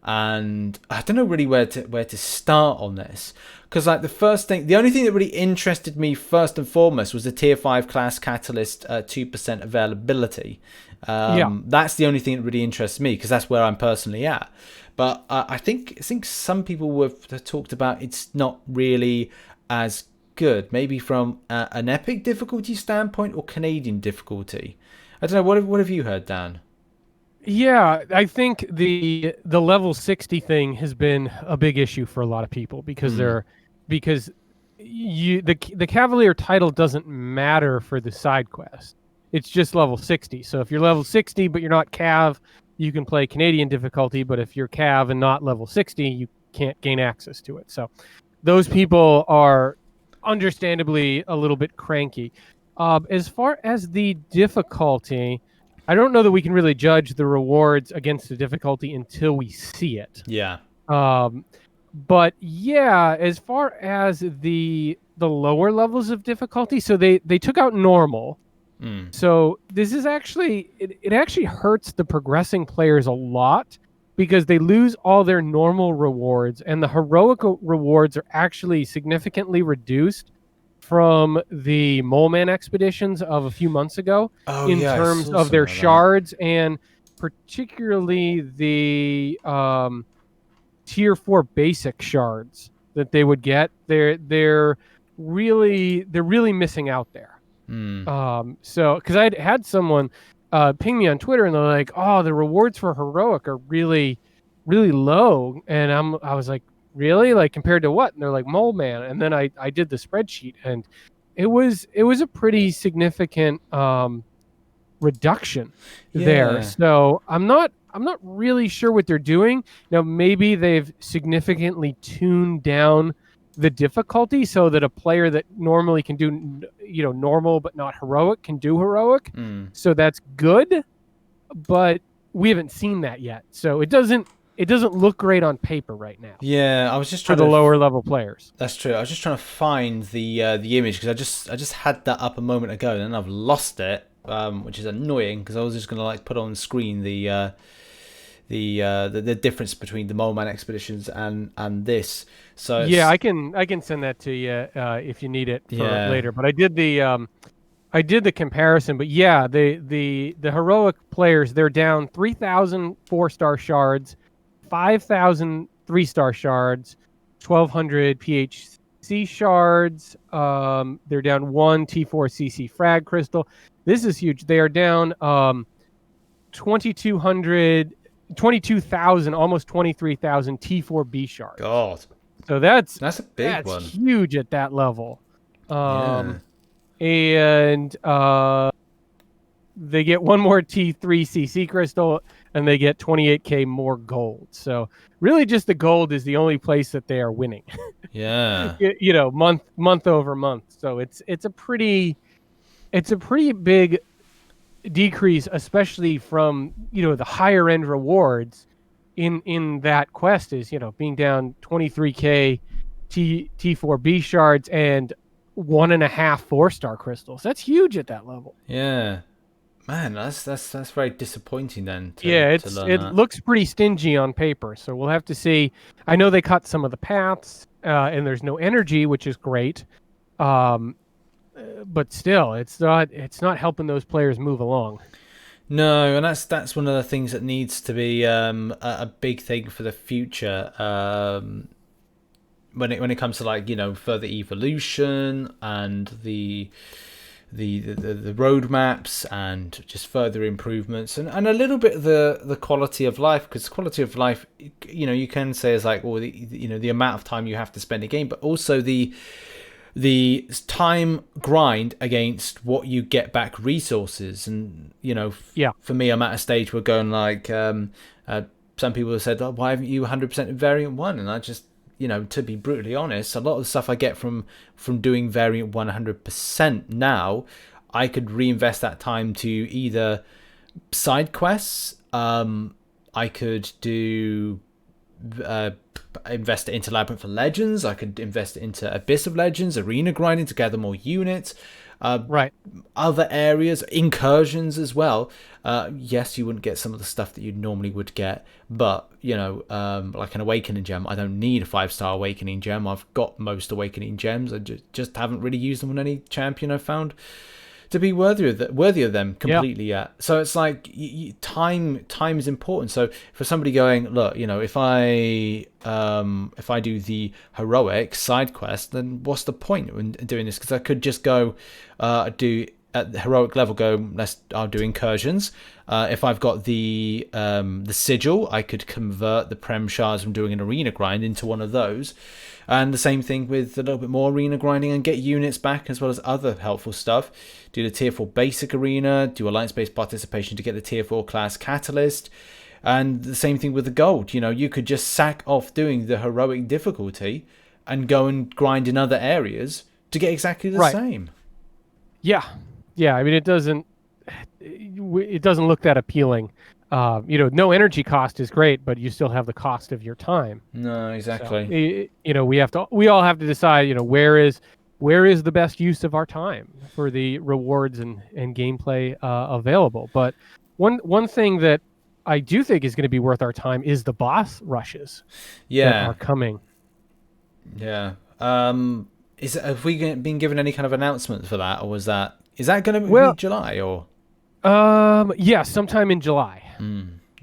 And I don't know really where to start on this, because like the only thing that really interested me first and foremost was the tier 5 class catalyst 2% availability. That's the only thing that really interests me, because that's where I'm personally at. But I think some people have talked about it's not really as good, maybe from an epic difficulty standpoint or Canadian difficulty. I don't know. What have you heard, Dan? Yeah, I think the level 60 thing has been a big issue for a lot of people because the Cavalier title doesn't matter for the side quest. It's just level 60. So if you're level 60 but you're not Cav, you can play Canadian difficulty, but if you're Cav and not level 60, you can't gain access to it. So those people are understandably a little bit cranky. As far as the difficulty, I don't know that we can really judge the rewards against the difficulty until we see it. Yeah. But yeah, as far as the lower levels of difficulty, so they took out normal. So this is actually it actually hurts the progressing players a lot because they lose all their normal rewards, and the heroic rewards are actually significantly reduced from the Mole Man expeditions of a few months ago in terms of their shards, and particularly the tier 4 basic shards that they would get. They're really missing out there. So because I'd had someone ping me on Twitter, and they're like, "Oh, the rewards for heroic are really, really low." And I was like, "Really? Like compared to what?" And they're like, "Mole Man." And then I did the spreadsheet, and it was a pretty significant reduction there. Yeah. So I'm not really sure what they're doing. Now maybe they've significantly tuned down the difficulty so that a player that normally can do normal but not heroic can do heroic. Mm. So that's good, but we haven't seen that yet. So it doesn't look great on paper right now Yeah, I was just for trying the to. lower level players. That's true. I was just trying to find the image because I just had that up a moment ago and then I've lost it, which is annoying because I was just gonna like put on screen the difference between the Mole Man expeditions and this. So Yeah, I can send that to you if you need it for yeah. later. But I did the comparison. But yeah, the heroic players, they're down 3,000 4-star shards, 5,000 3-star shards, 1,200 PHC shards. They're down 1 T4 CC frag crystal. This is huge. They are down 2,200, 22,000, almost 23,000 T4B shards. God, So that's that's a big that's one. huge at that level. Yeah. And they get one more T3 CC crystal, and they get 28K more gold. So really, just the gold is the only place that they are winning. Yeah. Month over month. So it's a pretty big decrease, especially from the higher end rewards in that quest is being down 23K T4B shards and 1.5 4-star crystals. That's huge at that level. Yeah. Man, that's very disappointing then Yeah, to learn it that. looks pretty stingy on paper, so we'll have to see. I know they cut some of the paths, and there's no energy, which is great. But still, it's not helping those players move along. No, and that's one of the things that needs to be a big thing for the future. When it comes to like further evolution and the roadmaps and just further improvements and a little bit of the quality of life, because quality of life you can say is like the amount of time you have to spend a game, but also the time grind against what you get back resources. And Yeah. for me, I'm at a stage where going like some people have said, oh, why haven't you 100% in variant 1? And I just to be brutally honest, a lot of the stuff I get from doing variant 100% now, I could reinvest that time to either side quests. I could do invest it into Labyrinth of Legends. I could invest it into Abyss of Legends, arena grinding to gather more units. Right. Other areas, incursions as well. Yes, you wouldn't get some of the stuff that you normally would get, but like an awakening gem, I don't need a 5-star awakening gem. I've got most awakening gems. I just haven't really used them on any champion I've found to be worthy of them completely yet. So it's like time is important. So for somebody going, look, if I do the heroic side quest, then what's the point in doing this? Because I could just go do at the heroic level, I'll do incursions. If I've got the sigil, I could convert the prem shards from doing an arena grind into one of those. And the same thing with a little bit more arena grinding and get units back, as well as other helpful stuff. Do the tier 4 basic arena, do alliance-based participation to get the tier 4 class catalyst. And the same thing with the gold. You could just sack off doing the heroic difficulty and go and grind in other areas to get exactly the same. Yeah. I mean, it doesn't look that appealing. No energy cost is great, but you still have the cost of your time. No, exactly. So, we all have to decide, where is the best use of our time for the rewards and gameplay available. But one thing that I do think is going to be worth our time is the boss rushes that are coming. Yeah. Have we been given any kind of announcement for that, or is that going to be July or? Yeah, sometime in July.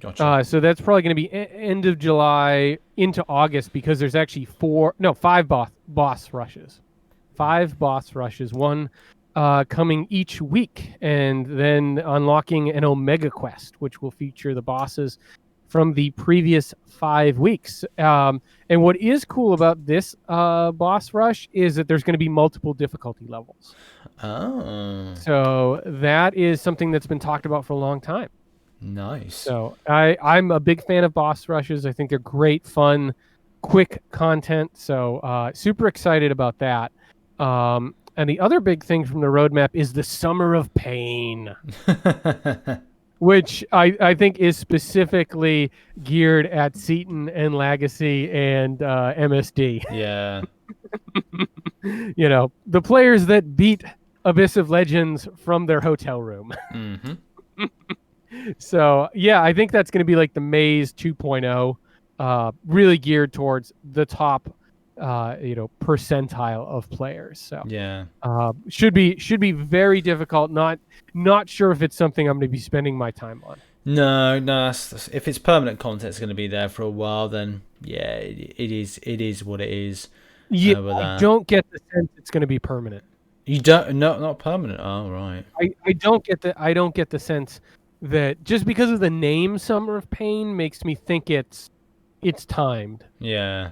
Gotcha. So that's probably going to be end of July into August, because there's actually 5 boss rushes. 5 boss rushes. One coming each week, and then unlocking an Omega Quest, which will feature the bosses from the previous 5 weeks. And what is cool about this boss rush is that there's going to be multiple difficulty levels. Oh, So that is something that's been talked about for a long time. nice. So I'm a big fan of boss rushes. I think they're great, fun, quick content. So super excited about that. And the other big thing from the roadmap is the Summer of Pain, which I think is specifically geared at Seaton and Legacy and MSD. Yeah. You know, the players that beat Abyss of Legends from their hotel room. Mm-hmm. So, yeah, I think that's going to be like the Maze 2.0, really geared towards the top, percentile of players. So, Yeah. should be very difficult. Not sure if it's something I'm going to be spending my time on. No. If it's permanent content, it's going to be there for a while. Then yeah, it is. It is what it is. Yeah, I don't get the sense it's going to be permanent. You don't? No, not permanent. Oh, right. I don't get the sense that just because of the name Summer of Pain makes me think it's timed. Yeah.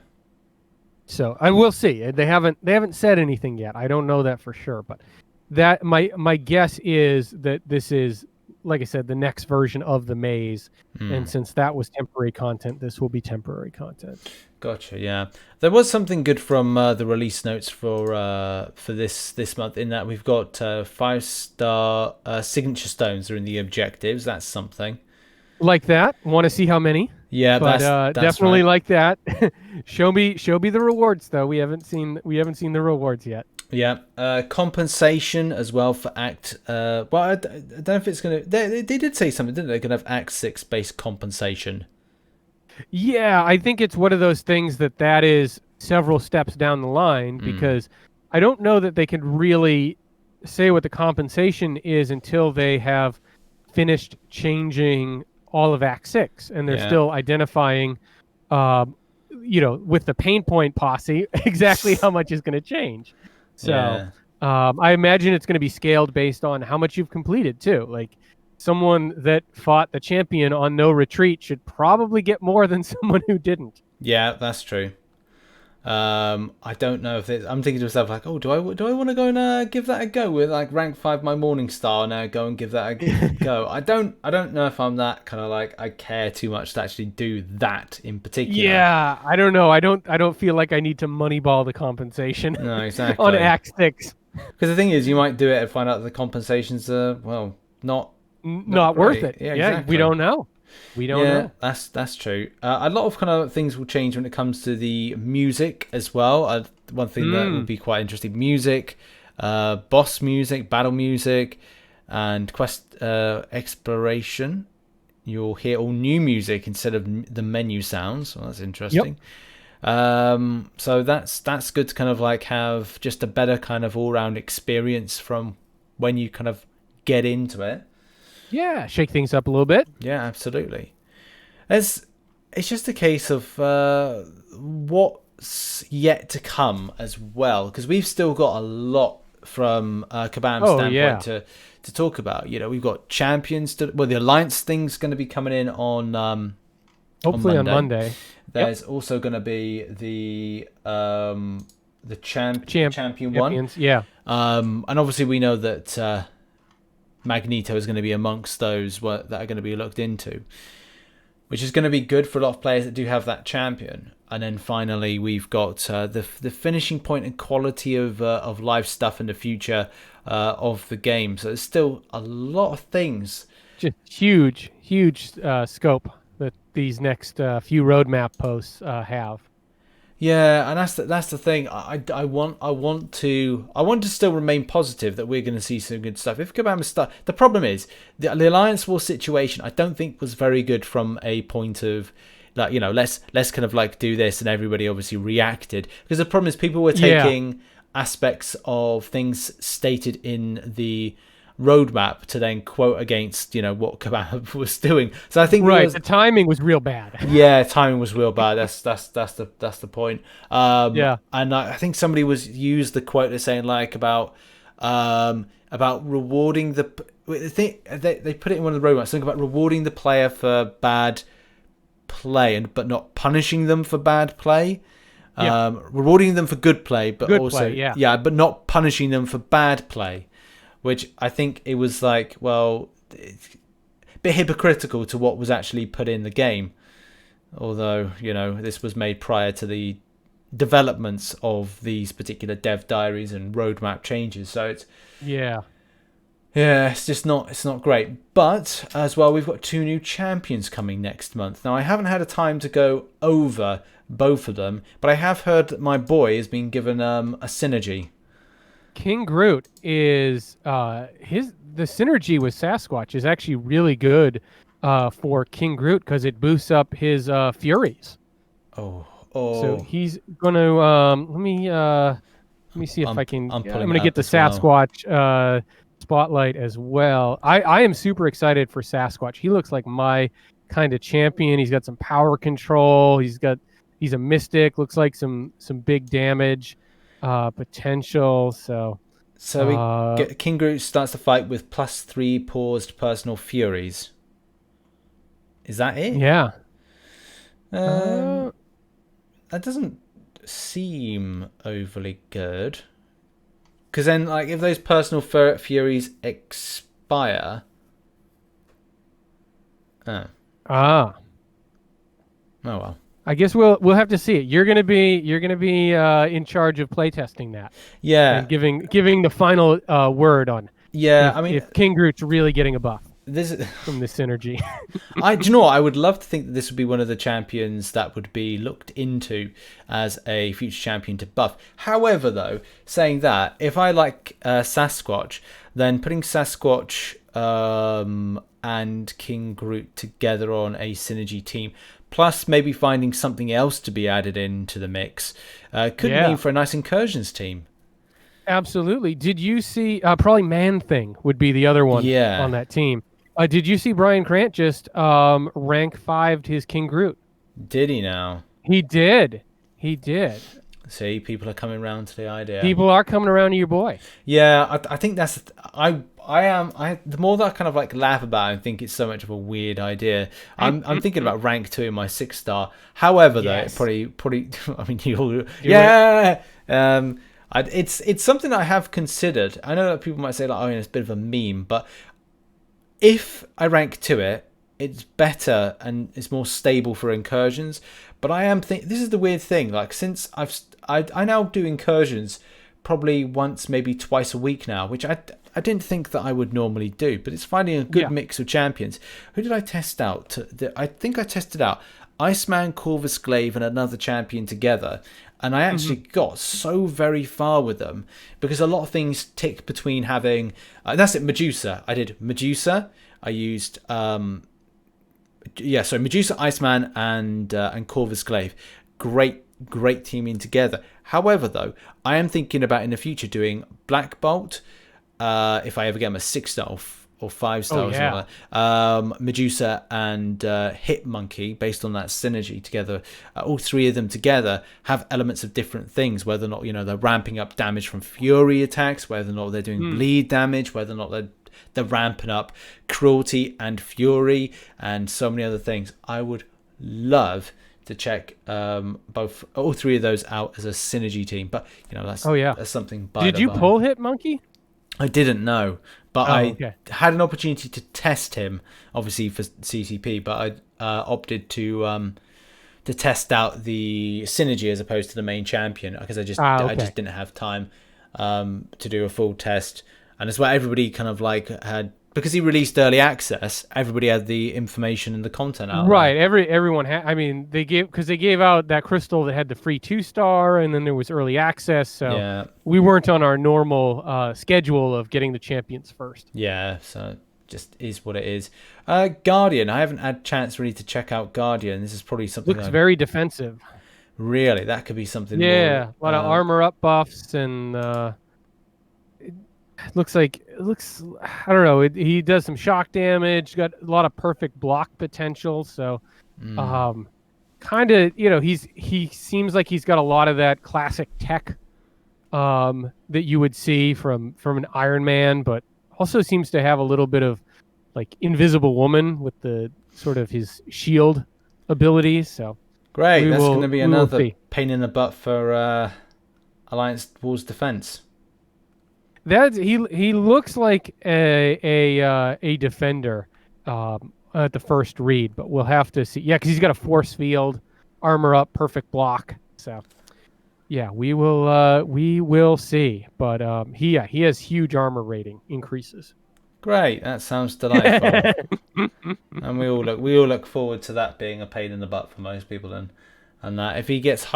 So I will see. They haven't said anything yet. I don't know that for sure, but that my guess is that this is, like I said, the next version of the Maze, and since that was temporary content, this will be temporary content. Gotcha. Yeah, there was something good from the release notes for this month, in that we've got 5-star signature stones are in the objectives. That's something. Like that. Want to see how many? Yeah, but that's definitely right. like that. Show me the rewards though. We haven't seen the rewards yet. Yeah, compensation as well for Act. Well, I don't know if it's gonna. They did say something, didn't they? They're gonna have Act 6 based compensation. Yeah, I think it's one of those things that is several steps down the line, because I don't know that they can really say what the compensation is until they have finished changing all of Act 6, and they're still identifying, with the pain point posse, exactly how much is going to change. So I imagine it's going to be scaled based on how much you've completed too. Like, someone that fought the champion on No Retreat should probably get more than someone who didn't. Yeah, that's true. I don't know if it's, I'm thinking to myself like, oh, do I want to go and give that a go with like rank 5 my morning star now? Go and give that a go. I don't know if I'm that kind of like, I care too much to actually do that in particular. Yeah, I don't know. I don't feel like I need to moneyball the compensation. No, exactly. On Act 6. Because the thing is, you might do it and find out the compensations are not worth it. Yeah, yeah, exactly. We don't know. We don't know. That's true. A lot of kind of things will change when it comes to the music as well. One thing that would be quite interesting: music, boss music, battle music, and quest exploration. You'll hear all new music instead of the menu sounds. Well, that's interesting. Yep. So that's good to kind of like have just a better kind of all-round experience from when you kind of get into it. Yeah, shake things up a little bit. Yeah, absolutely. It's just a case of what's yet to come as well, because we've still got a lot from Kabam's standpoint to talk about. You know, we've got champions. The Alliance thing's going to be coming in on hopefully on Monday. There's also going to be the champion one. Yeah. And obviously we know that Magneto is going to be amongst those that are going to be looked into, which is going to be good for a lot of players that do have that champion. And then finally, we've got the finishing point and quality of live stuff in the future of the game. So there's still a lot of things. Just huge scope that these next few roadmap posts have. Yeah, and that's the thing. I want to still remain positive that we're going to see some good stuff. If Kabam stuff, the problem is the Alliance War situation. I don't think was very good from a point of like, you know, let's kind of like do this, and everybody obviously reacted, because the problem is people were taking aspects of things stated in the roadmap to then quote against, you know, what Kabam was doing. So I think the timing was real bad. Yeah, timing was real bad. That's the point. And I think somebody used the quote as saying like about about rewarding they put it in one of the roadmaps, something about rewarding the player for bad play but not punishing them for bad play. Rewarding them for good play, but Good also play, but not punishing them for bad play, which I think it was like, well, it's a bit hypocritical to what was actually put in the game. Although, this was made prior to the developments of these particular dev diaries and roadmap changes, so it's it's not great. But as well, we've got 2 new champions coming next month. Now, I haven't had a time to go over both of them, but I have heard that my boy has been given a synergy. King Groot is the synergy with Sasquatch is actually really good for King Groot because it boosts up his Furies. So he's gonna let me see if I'm gonna get the Sasquatch spotlight as well. I am super excited for Sasquatch. He looks like my kind of champion. He's got some power control. He's a mystic. Looks like some big damage potential. So King Groot starts the fight with +3 paused personal furies. Is that it? Yeah. That doesn't seem overly good. Because then, like, if those personal furies expire... Oh well. I guess we'll have to see it. You're gonna be in charge of playtesting that. Yeah. And giving the final word on. Yeah, if King Groot's really getting a buff. This from the synergy. Do you know what? I would love to think that this would be one of the champions that would be looked into as a future champion to buff. However, though, saying that, if I like Sasquatch, then putting Sasquatch and King Groot together on a synergy team, plus maybe finding something else to be added into the mix, could mean for a nice incursions team. Absolutely. Did you see probably Man-Thing would be the other one on that team? Did you see Brian Grant just rank 5'd his King Groot? Did he now? He did. See, people are coming around to the idea. People are coming around to your boy. Yeah, I think that's... the more that I kind of like laugh about it and think it's so much of a weird idea, I'm thinking about rank 2 in my 6-star. However, though, it probably I mean, it's something I have considered. I know that people might say, like, it's a bit of a meme, but if I rank to it, it's better and it's more stable for incursions. But I am this is the weird thing. Like, since I now do incursions probably once, maybe twice a week now, which I didn't think that I would normally do. But it's finding a good mix of champions. Who did I test out? I think I tested out Iceman, Corvus Glaive, and another champion together. And I actually got so very far with them because a lot of things tick between having... that's it, Medusa. I did Medusa. I used... Medusa, Iceman, and Corvus Glaive. Great teaming together. However, though, I am thinking about in the future doing Black Bolt. If I ever get him a 6-star or 5-star, Medusa and Hit Monkey, based on that synergy together, all 3 of them together have elements of different things, whether or not they're ramping up damage from fury attacks, whether or not they're doing bleed damage, whether or not they're ramping up cruelty and fury, and so many other things. I would love to check all 3 of those out as a synergy team, but that's something. Did you pull Hit Monkey? I didn't know, but I had an opportunity to test him, obviously for CCP, but I opted to test out the synergy as opposed to the main champion because I just didn't have time to do a full test. And as well, everybody kind of like had, because he released early access, everybody had the information and the content out. Right. Everyone had. I mean, they gave out that crystal that had the free 2-star, and then there was early access. So we weren't on our normal schedule of getting the champions first. Yeah. So just is what it is. Guardian. I haven't had a chance really to check out Guardian. This is probably something. Looks very defensive. Really, that could be something. Yeah, a lot of armor up buffs and. Looks I don't know. He does some shock damage. Got a lot of perfect block potential. So, kind of he seems like he's got a lot of that classic tech that you would see from an Iron Man, but also seems to have a little bit of like Invisible Woman with the sort of his shield abilities. So Great. That's going to be we will another see. pain in the butt for Alliance Wars Defense. That he looks like a defender at the first read, but we'll have to see. Yeah, because he's got a force field, armor up, perfect block. So yeah, we will see. But he has huge armor rating increases. Great. That sounds delightful. And we all look forward to that being a pain in the butt for most people, and that if he gets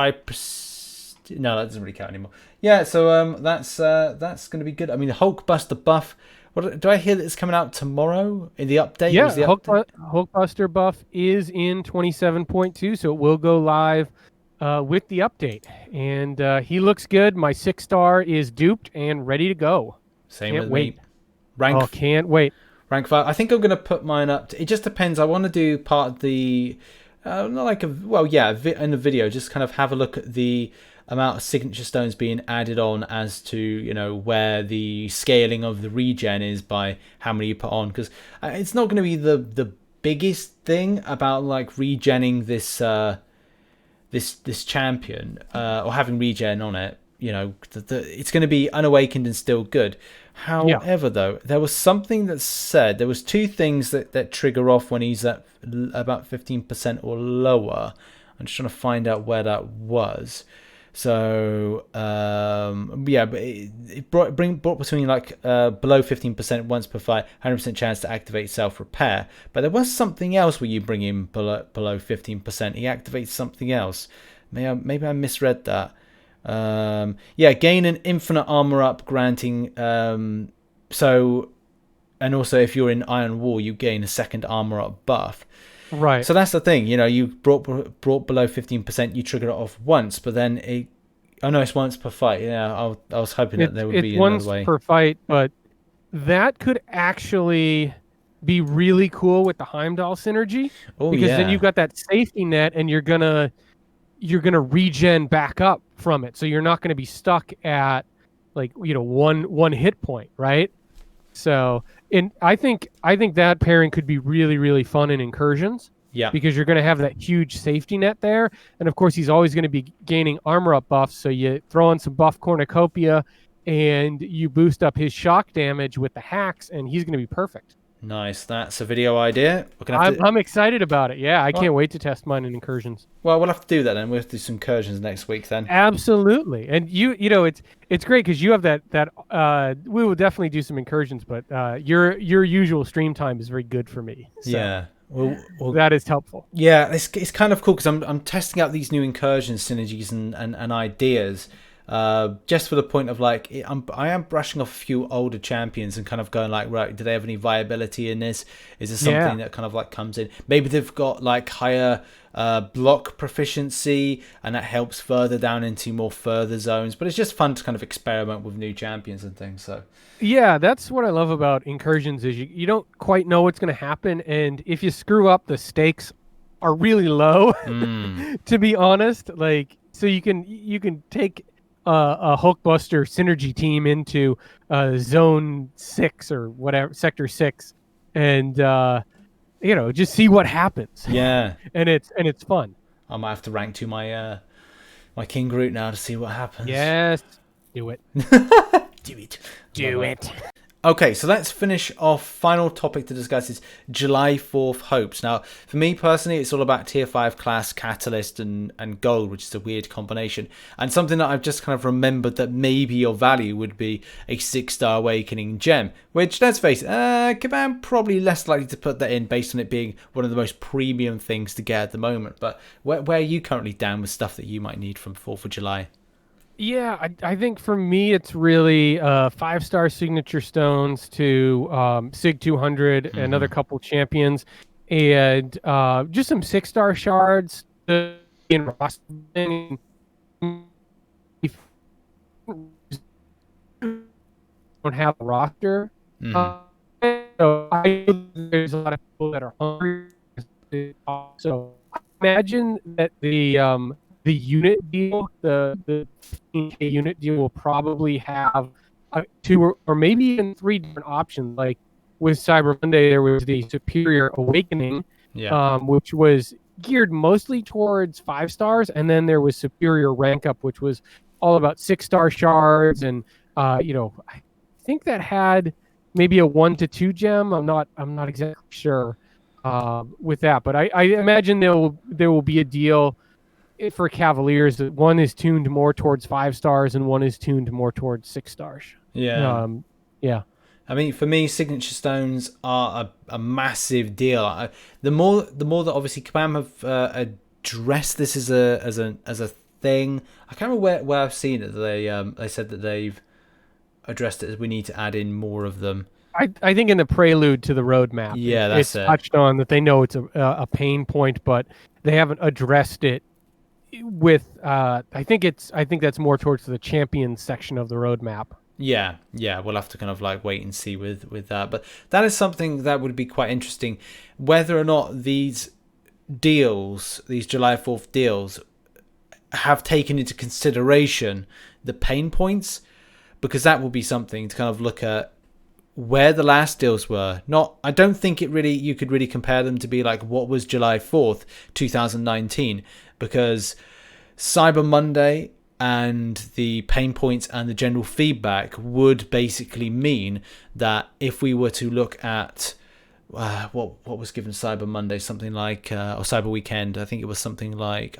no, that doesn't really count anymore. Yeah, so that's going to be good. I mean, the Hulkbuster buff. What do I hear that it's coming out tomorrow in the update? Yeah, Was the update? Hulkbuster buff is in 27.2, so it will go live with the update. And he looks good. My 6-star is duped and ready to go. Same Can't with wait. me. Rank Can't wait. Rank 5. I think I'm going to put mine up. It just depends. I want to do part of the, not like a, well, yeah, in the video, just kind of have a look at the amount of signature stones being added on as to, you know, where the scaling of the regen is by how many you put on. Because it's not going to be the biggest thing about like regenning this, this champion or having regen on it. You know, it's going to be unawakened and still good. However, though, there was something that said there was two things that trigger off when he's at about 15% or lower. I'm just trying to find out where that was. So yeah, but it brought between like below 15% once per fight, 100% chance to activate self repair. But there was something else where you bring him below 15%. He activates something else. Maybe I misread that. Yeah, gain an infinite armor up, granting so, and also if you're in Iron Wall, you gain a second armor up buff. Right. So that's the thing, you know, you brought below 15%, you trigger it off once, but then it's once per fight. Yeah, I was hoping that there would be another way. It's once per fight, but that could actually be really cool with the Heimdall synergy. Oh, because yeah. then you've got that safety net, and you're gonna regen back up from it, so you're not gonna be stuck at like, you know, one hit point, right? So, and I think that pairing could be really, really fun in incursions. Yeah. Because you're going to have that huge safety net there, and of course he's always going to be gaining armor up buffs. So you throw in some buff cornucopia, and you boost up his shock damage with the hacks, and he's going to be perfect. Nice. That's a video idea. I'm excited about it. Yeah, I can't wait to test mine in incursions. Well, we'll have to do that then. We'll have to do some incursions next week then. Absolutely. And you know, it's great because you have that we will definitely do some incursions, but your usual stream time is very good for me. So yeah. Well, that is helpful. Yeah, it's kind of cool because I'm testing out these new incursion synergies and ideas. Just for the point of like, I am brushing off a few older champions and kind of going like, right, do they have any viability in this? Is there something that kind of like comes in? Maybe they've got like higher block proficiency, and that helps further down into more further zones. But it's just fun to kind of experiment with new champions and things. So yeah, that's what I love about incursions is you don't quite know what's going to happen, and if you screw up, the stakes are really low. To be honest, like, so you can take a Hulkbuster synergy team into Zone 6 or whatever, Sector 6, and you know, just see what happens. Yeah, and it's fun. I might have to rank to my my King Groot now to see what happens. Yes, do it. Do it. Okay, so let's finish off. Final topic to discuss is July 4th hopes. Now, for me personally, it's all about tier 5 class, catalyst, and gold, which is a weird combination. And something that I've just kind of remembered that maybe your value would be a 6-star awakening gem, which, let's face it, Caban probably less likely to put that in based on it being one of the most premium things to get at the moment. But where are you currently down with stuff that you might need from 4th of July? Yeah, I think for me it's really 5-star signature stones to Sig 200, another couple champions, and just some 6-star shards in roster. Don't have a roster, so there's a lot of people that are hungry. So I imagine that the the unit deal, the 15K unit deal, will probably have two or maybe even three different options. Like with Cyber Monday, there was the Superior Awakening, Yeah. which was geared mostly towards 5 stars, and then there was Superior Rank Up, which was all about 6-star shards, and I think that had maybe a 1 to 2 gem. I'm not exactly sure with that, but I imagine there will be a deal for Cavaliers that one is tuned more towards 5 stars and one is tuned more towards 6 stars. Yeah. Yeah. I mean, for me, signature stones are a massive deal. The more that obviously Kabam have addressed this as a thing. I can't remember where I've seen it. They said that they've addressed it as we need to add in more of them. I think in the prelude to the roadmap, Yeah, it's that's it. touched on that they know it's a pain point, but they haven't addressed it with. I think that's more towards the champion section of the roadmap. Yeah, we'll have to kind of like wait and see with that. But that is something that would be quite interesting, whether or not these deals, these July 4th deals, have taken into consideration the pain points, because that will be something to kind of look at where the last deals were. I don't think you could really compare them to be like what was July 4th, 2019, because Cyber Monday and the pain points and the general feedback would basically mean that if we were to look at what was given Cyber Monday, something like or Cyber Weekend, I think it was something like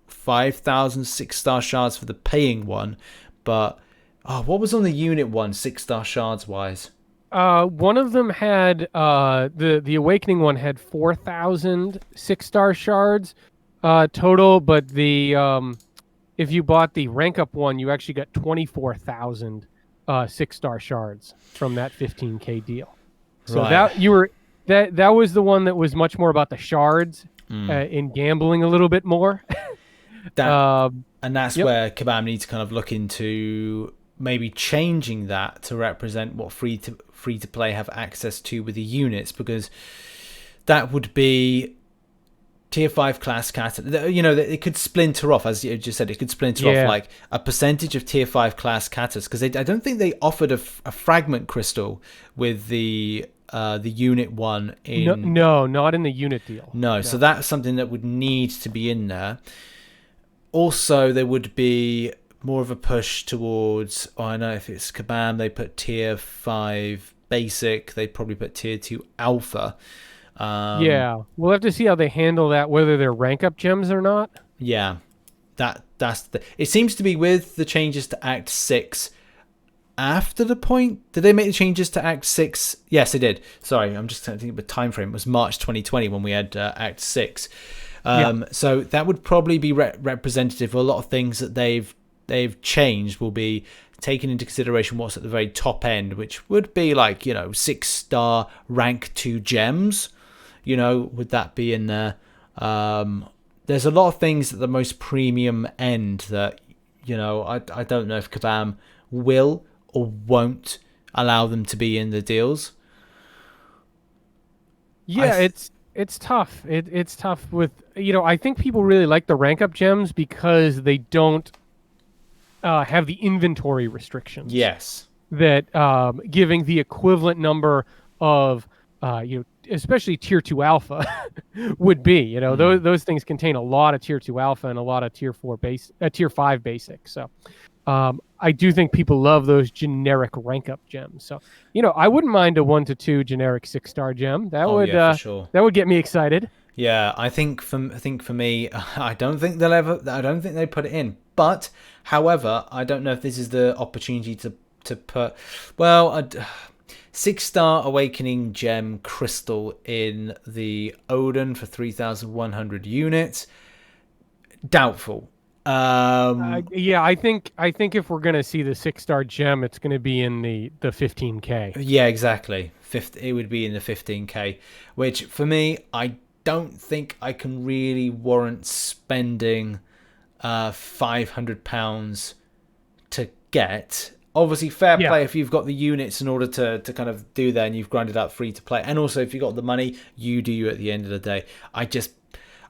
5,000 6-star shards for the paying one, but what was on the unit one 6-star shards wise? One of them had the Awakening one had 4,000 6-star shards total, but the if you bought the rank up one, you actually got 24,000 6-star shards from that 15K deal. So right. that was the one that was much more about the shards in gambling a little bit more. And that's yep. where Kabam needs to kind of look into maybe changing that to represent what free to play have access to with the units, because that would be tier 5 class catalyst. It could splinter off, as you just said. It could splinter off like a percentage of tier 5 class catalysts, because I don't think they offered a fragment crystal with the unit one in. No, not in the unit deal. No, so that's something that would need to be in there. Also, there would be more of a push towards, I know if it's Kabam, they put tier 5 basic, they probably put tier 2 alpha. We'll have to see how they handle that, whether they're rank up gems or not. Yeah, it seems to be with the changes to Act 6 after the point. Did they make the changes to Act 6? Yes, they did. Sorry, I'm just thinking of the time frame. It was March 2020 when we had Act 6. So that would probably be representative of a lot of things that they've changed will be taken into consideration what's at the very top end, which would be like 6-star rank 2 gems. Would that be in there? There's a lot of things at the most premium end that I don't know if Kabam will or won't allow them to be in the deals. It's tough. It's tough with I think people really like the rank up gems because they don't have the inventory restrictions. Yes. That giving the equivalent number of especially tier 2 alpha would be. Those things contain a lot of tier 2 alpha and a lot of tier 5 basic. So I do think people love those generic rank up gems. So I wouldn't mind a 1 to 2 generic 6-star gem. That for sure. That would get me excited. Yeah, I think for me, I don't think they put it in. But however, I don't know if this is the opportunity to put 6-star Awakening gem crystal in the Odin for 3,100 units. Doubtful. I think if we're gonna see the 6-star gem, it's gonna be in the 15K. Yeah, exactly. It would be in the 15K, which for me, I don't think I can really warrant spending £500 to get. Obviously, fair play if you've got the units in order to kind of do that and you've grinded out free to play, and also if you've got the money, you do you at the end of the day.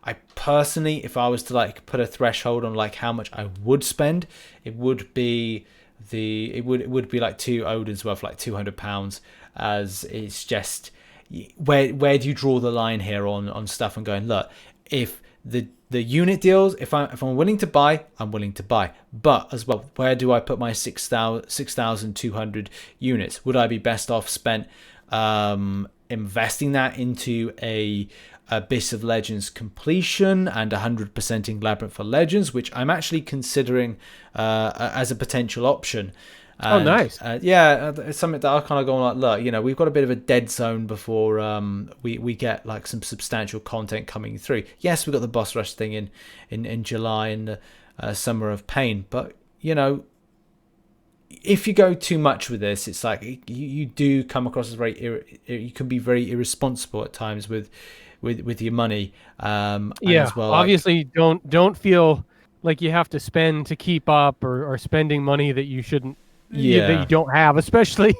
I personally, if I was to like put a threshold on like how much I would spend, it would be it would be like 2 Odins worth, like £200, as it's just where do you draw the line here on stuff and going, look, if the unit deals, if I'm willing to buy, I'm willing to buy, but as well, where do I put my 6,200 units? Would I be best off spent investing that into a Abyss of Legends completion and 100%ing Labyrinth of Legends, which I'm actually considering as a potential option. And, nice. It's something that I kind of go on like, look, we've got a bit of a dead zone before we get like some substantial content coming through. Yes, we've got the boss rush thing in July and the Summer of Pain, but if you go too much with this, it's like you do come across as you can be very irresponsible at times with your money. As well, obviously, don't feel like you have to spend to keep up, or spending money that you shouldn't. That you don't have, especially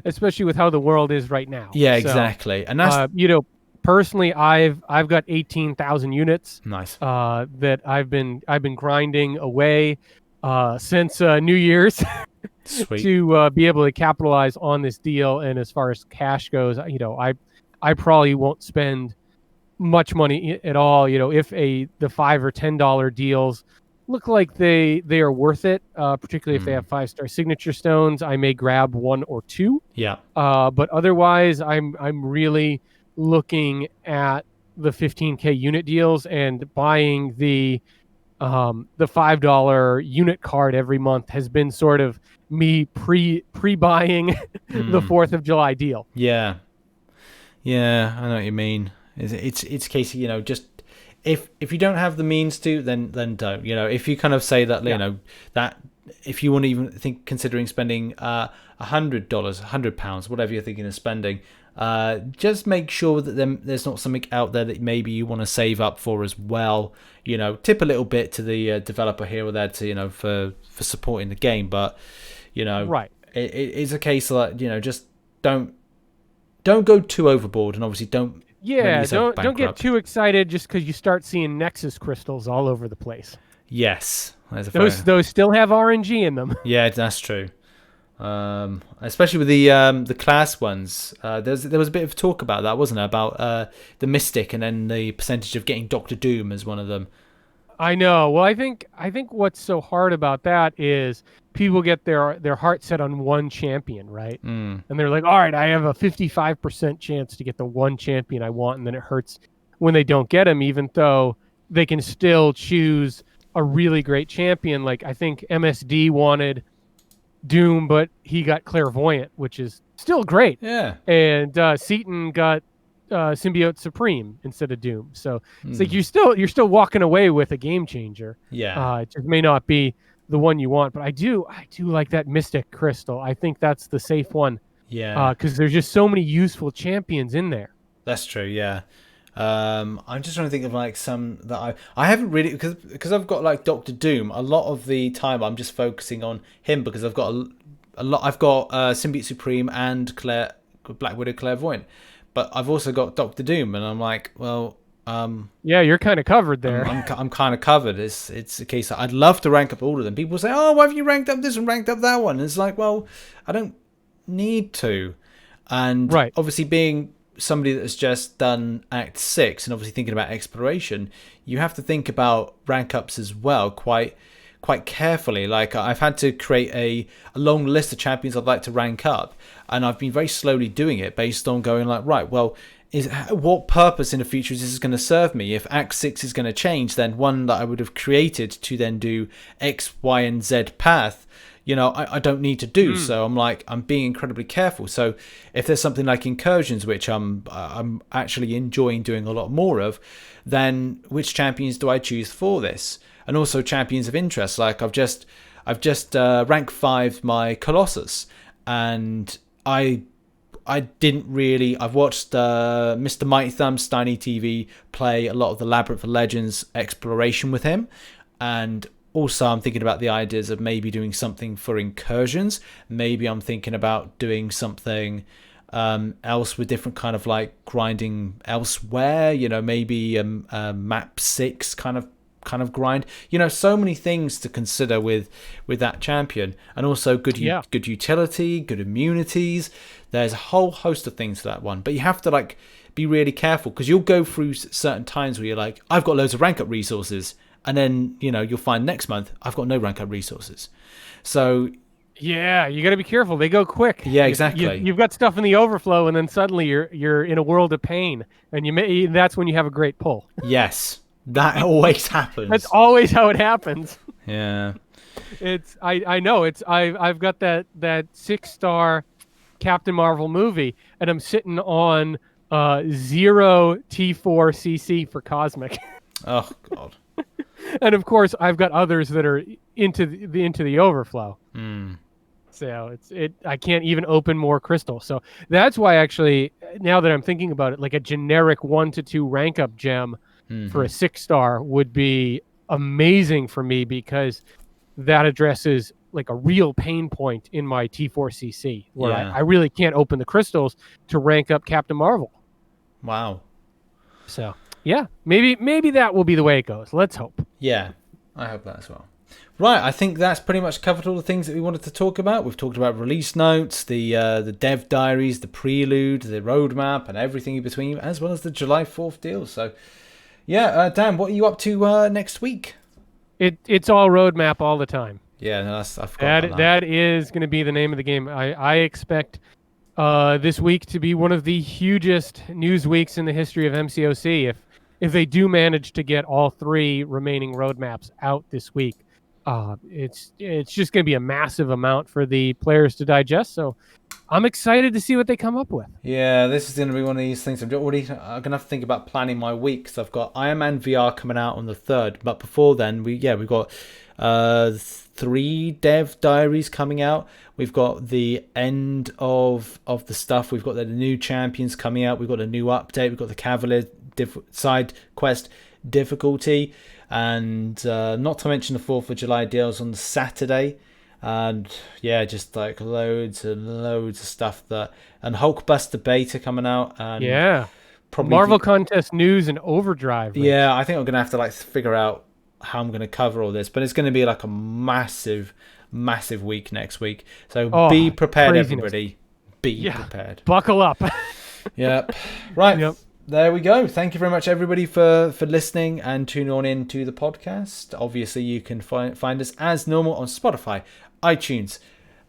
with how the world is right now. Yeah, exactly. And that's personally, I've got 18,000 units. Nice. That I've been grinding away since New Year's. Sweet. To be able to capitalize on this deal. And as far as cash goes, I probably won't spend much money at all. If the $5 or $10 deals look like they are worth it, particularly if they have 5-star signature stones, I may grab 1 or 2. Yeah. But otherwise, I'm really looking at the 15K unit deals and buying the $5 unit card every month has been sort of me pre-buying the 4th of July deal. Yeah, I know what you mean. It's a case of, just if you don't have the means to, then don't. If you kind of say that, that if you want to even considering spending $100, £100, whatever you're thinking of spending, just make sure that there's not something out there that maybe you want to save up for as well. Tip a little bit to the developer here or there to for supporting the game, but right. It's a case of just don't go too overboard, and obviously don't get too excited just because you start seeing Nexus crystals all over the place. Yes, those still have RNG in them. Yeah, that's true. Especially with the class ones, there was a bit of talk about that, wasn't there? About the Mystic, and then the percentage of getting Doctor Doom as one of them. I know. Well, I think what's so hard about that is people get their heart set on one champion, right? And they're like, all right, I have a 55% chance to get the one champion I want, and then it hurts when they don't get him, even though they can still choose a really great champion. Like, I think MSD wanted Doom, but he got Clairvoyant, which is still great. Yeah. And Seaton got Symbiote Supreme instead of Doom. So it's like you're still walking away with a game changer. Yeah. It just may not be the one you want, but I do like that Mystic Crystal. I think that's the safe one. Yeah. Because there's just so many useful champions in there. That's true. Yeah. I'm just trying to think of like some that I haven't really, because I've got like Doctor Doom. A lot of the time I'm just focusing on him because I've got a lot. I've got Symbiote Supreme and Black Widow Clairvoyant, but I've also got Doctor Doom, and I'm like, well, yeah, you're kind of covered there. I'm kind of covered. It's a case that I'd love to rank up all of them. People say, oh, why have you ranked up this and ranked up that one? And it's like, well, I don't need to. And right. Obviously being somebody that's just done Act 6 and obviously thinking about exploration, you have to think about rank ups as well quite carefully. Like, I've had to create a long list of champions I'd like to rank up, and I've been very slowly doing it based on going like, right, well, what purpose in the future is this going to serve me? If Act 6 is going to change, then one that I would have created to then do X, Y, and Z path, I don't need to do. So I'm being incredibly careful. So if there's something like incursions, which I'm actually enjoying doing a lot more of, then which champions do I choose for this? And also champions of interest. Like I've just rank 5 my Colossus, and I've watched Mr. Mighty Thumbs Tiny TV play a lot of the Labyrinth of Legends exploration with him, and also I'm thinking about the ideas of maybe doing something for incursions. Maybe I'm thinking about doing something else with different kind of like grinding elsewhere. Maybe map 6 kind of grind. So many things to consider with that champion, and also good utility, good immunities. There's a whole host of things to that one, but you have to like be really careful, because you'll go through certain times where you're like, I've got loads of rank up resources, and then you'll find next month I've got no rank up resources. So yeah, you got to be careful. They go quick. Yeah, exactly. You've got stuff in the overflow, and then suddenly you're in a world of pain, and that's when you have a great pull. Yes, that always happens. That's always how it happens. Yeah, I know I've got that 6-star Captain Marvel movie, and I'm sitting on 0 T4 CC for Cosmic. Oh God. And of course, I've got others that are into the overflow. So I can't even open more crystals. So that's why, actually, now that I'm thinking about it, like a generic 1 to 2 rank up gem for a 6-star would be amazing for me, because that addresses like a real pain point in my T4CC, where I really can't open the crystals to rank up Captain Marvel. Wow. So yeah, maybe that will be the way it goes. Let's hope. Yeah, I hope that as well. Right, I think that's pretty much covered all the things that we wanted to talk about. We've talked about release notes, the dev diaries, the prelude, the roadmap, and everything in between, as well as the July 4th deal. So, yeah, Dan, what are you up to next week? It's all roadmap all the time. Yeah, no, I forgot that is going to be the name of the game. I expect this week to be one of the hugest news weeks in the history of MCOC. If they do manage to get all 3 remaining roadmaps out this week. It's just going to be a massive amount for the players to digest. So I'm excited to see what they come up with. Yeah, this is going to be one of these things. I'm going to have to think about planning my week, because I've got Iron Man VR coming out on the 3rd. But before then, we've got 3 dev diaries coming out. We've got the end of the stuff. We've got the new champions coming out. We've got a new update. We've got the Cavalier side quest difficulty. And not to mention the 4th of July deals on Saturday. And yeah, just like loads and loads of stuff. And Hulkbuster beta coming out. And yeah. Probably Marvel Contest news and Overdrive. Rich. Yeah, I think I'm going to have to like figure out how I'm going to cover all this. But it's going to be like a massive week next week. So be prepared, craziness. Everybody. Be prepared. Buckle up. Yep. Right. Yep. There we go. Thank you very much, everybody, for listening and tuning on in to the podcast. Obviously, you can find us as normal on Spotify, iTunes,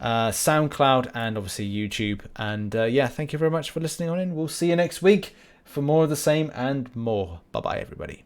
SoundCloud, and obviously YouTube. And thank you very much for listening on in. We'll see you next week for more of the same and more. Bye-bye, everybody.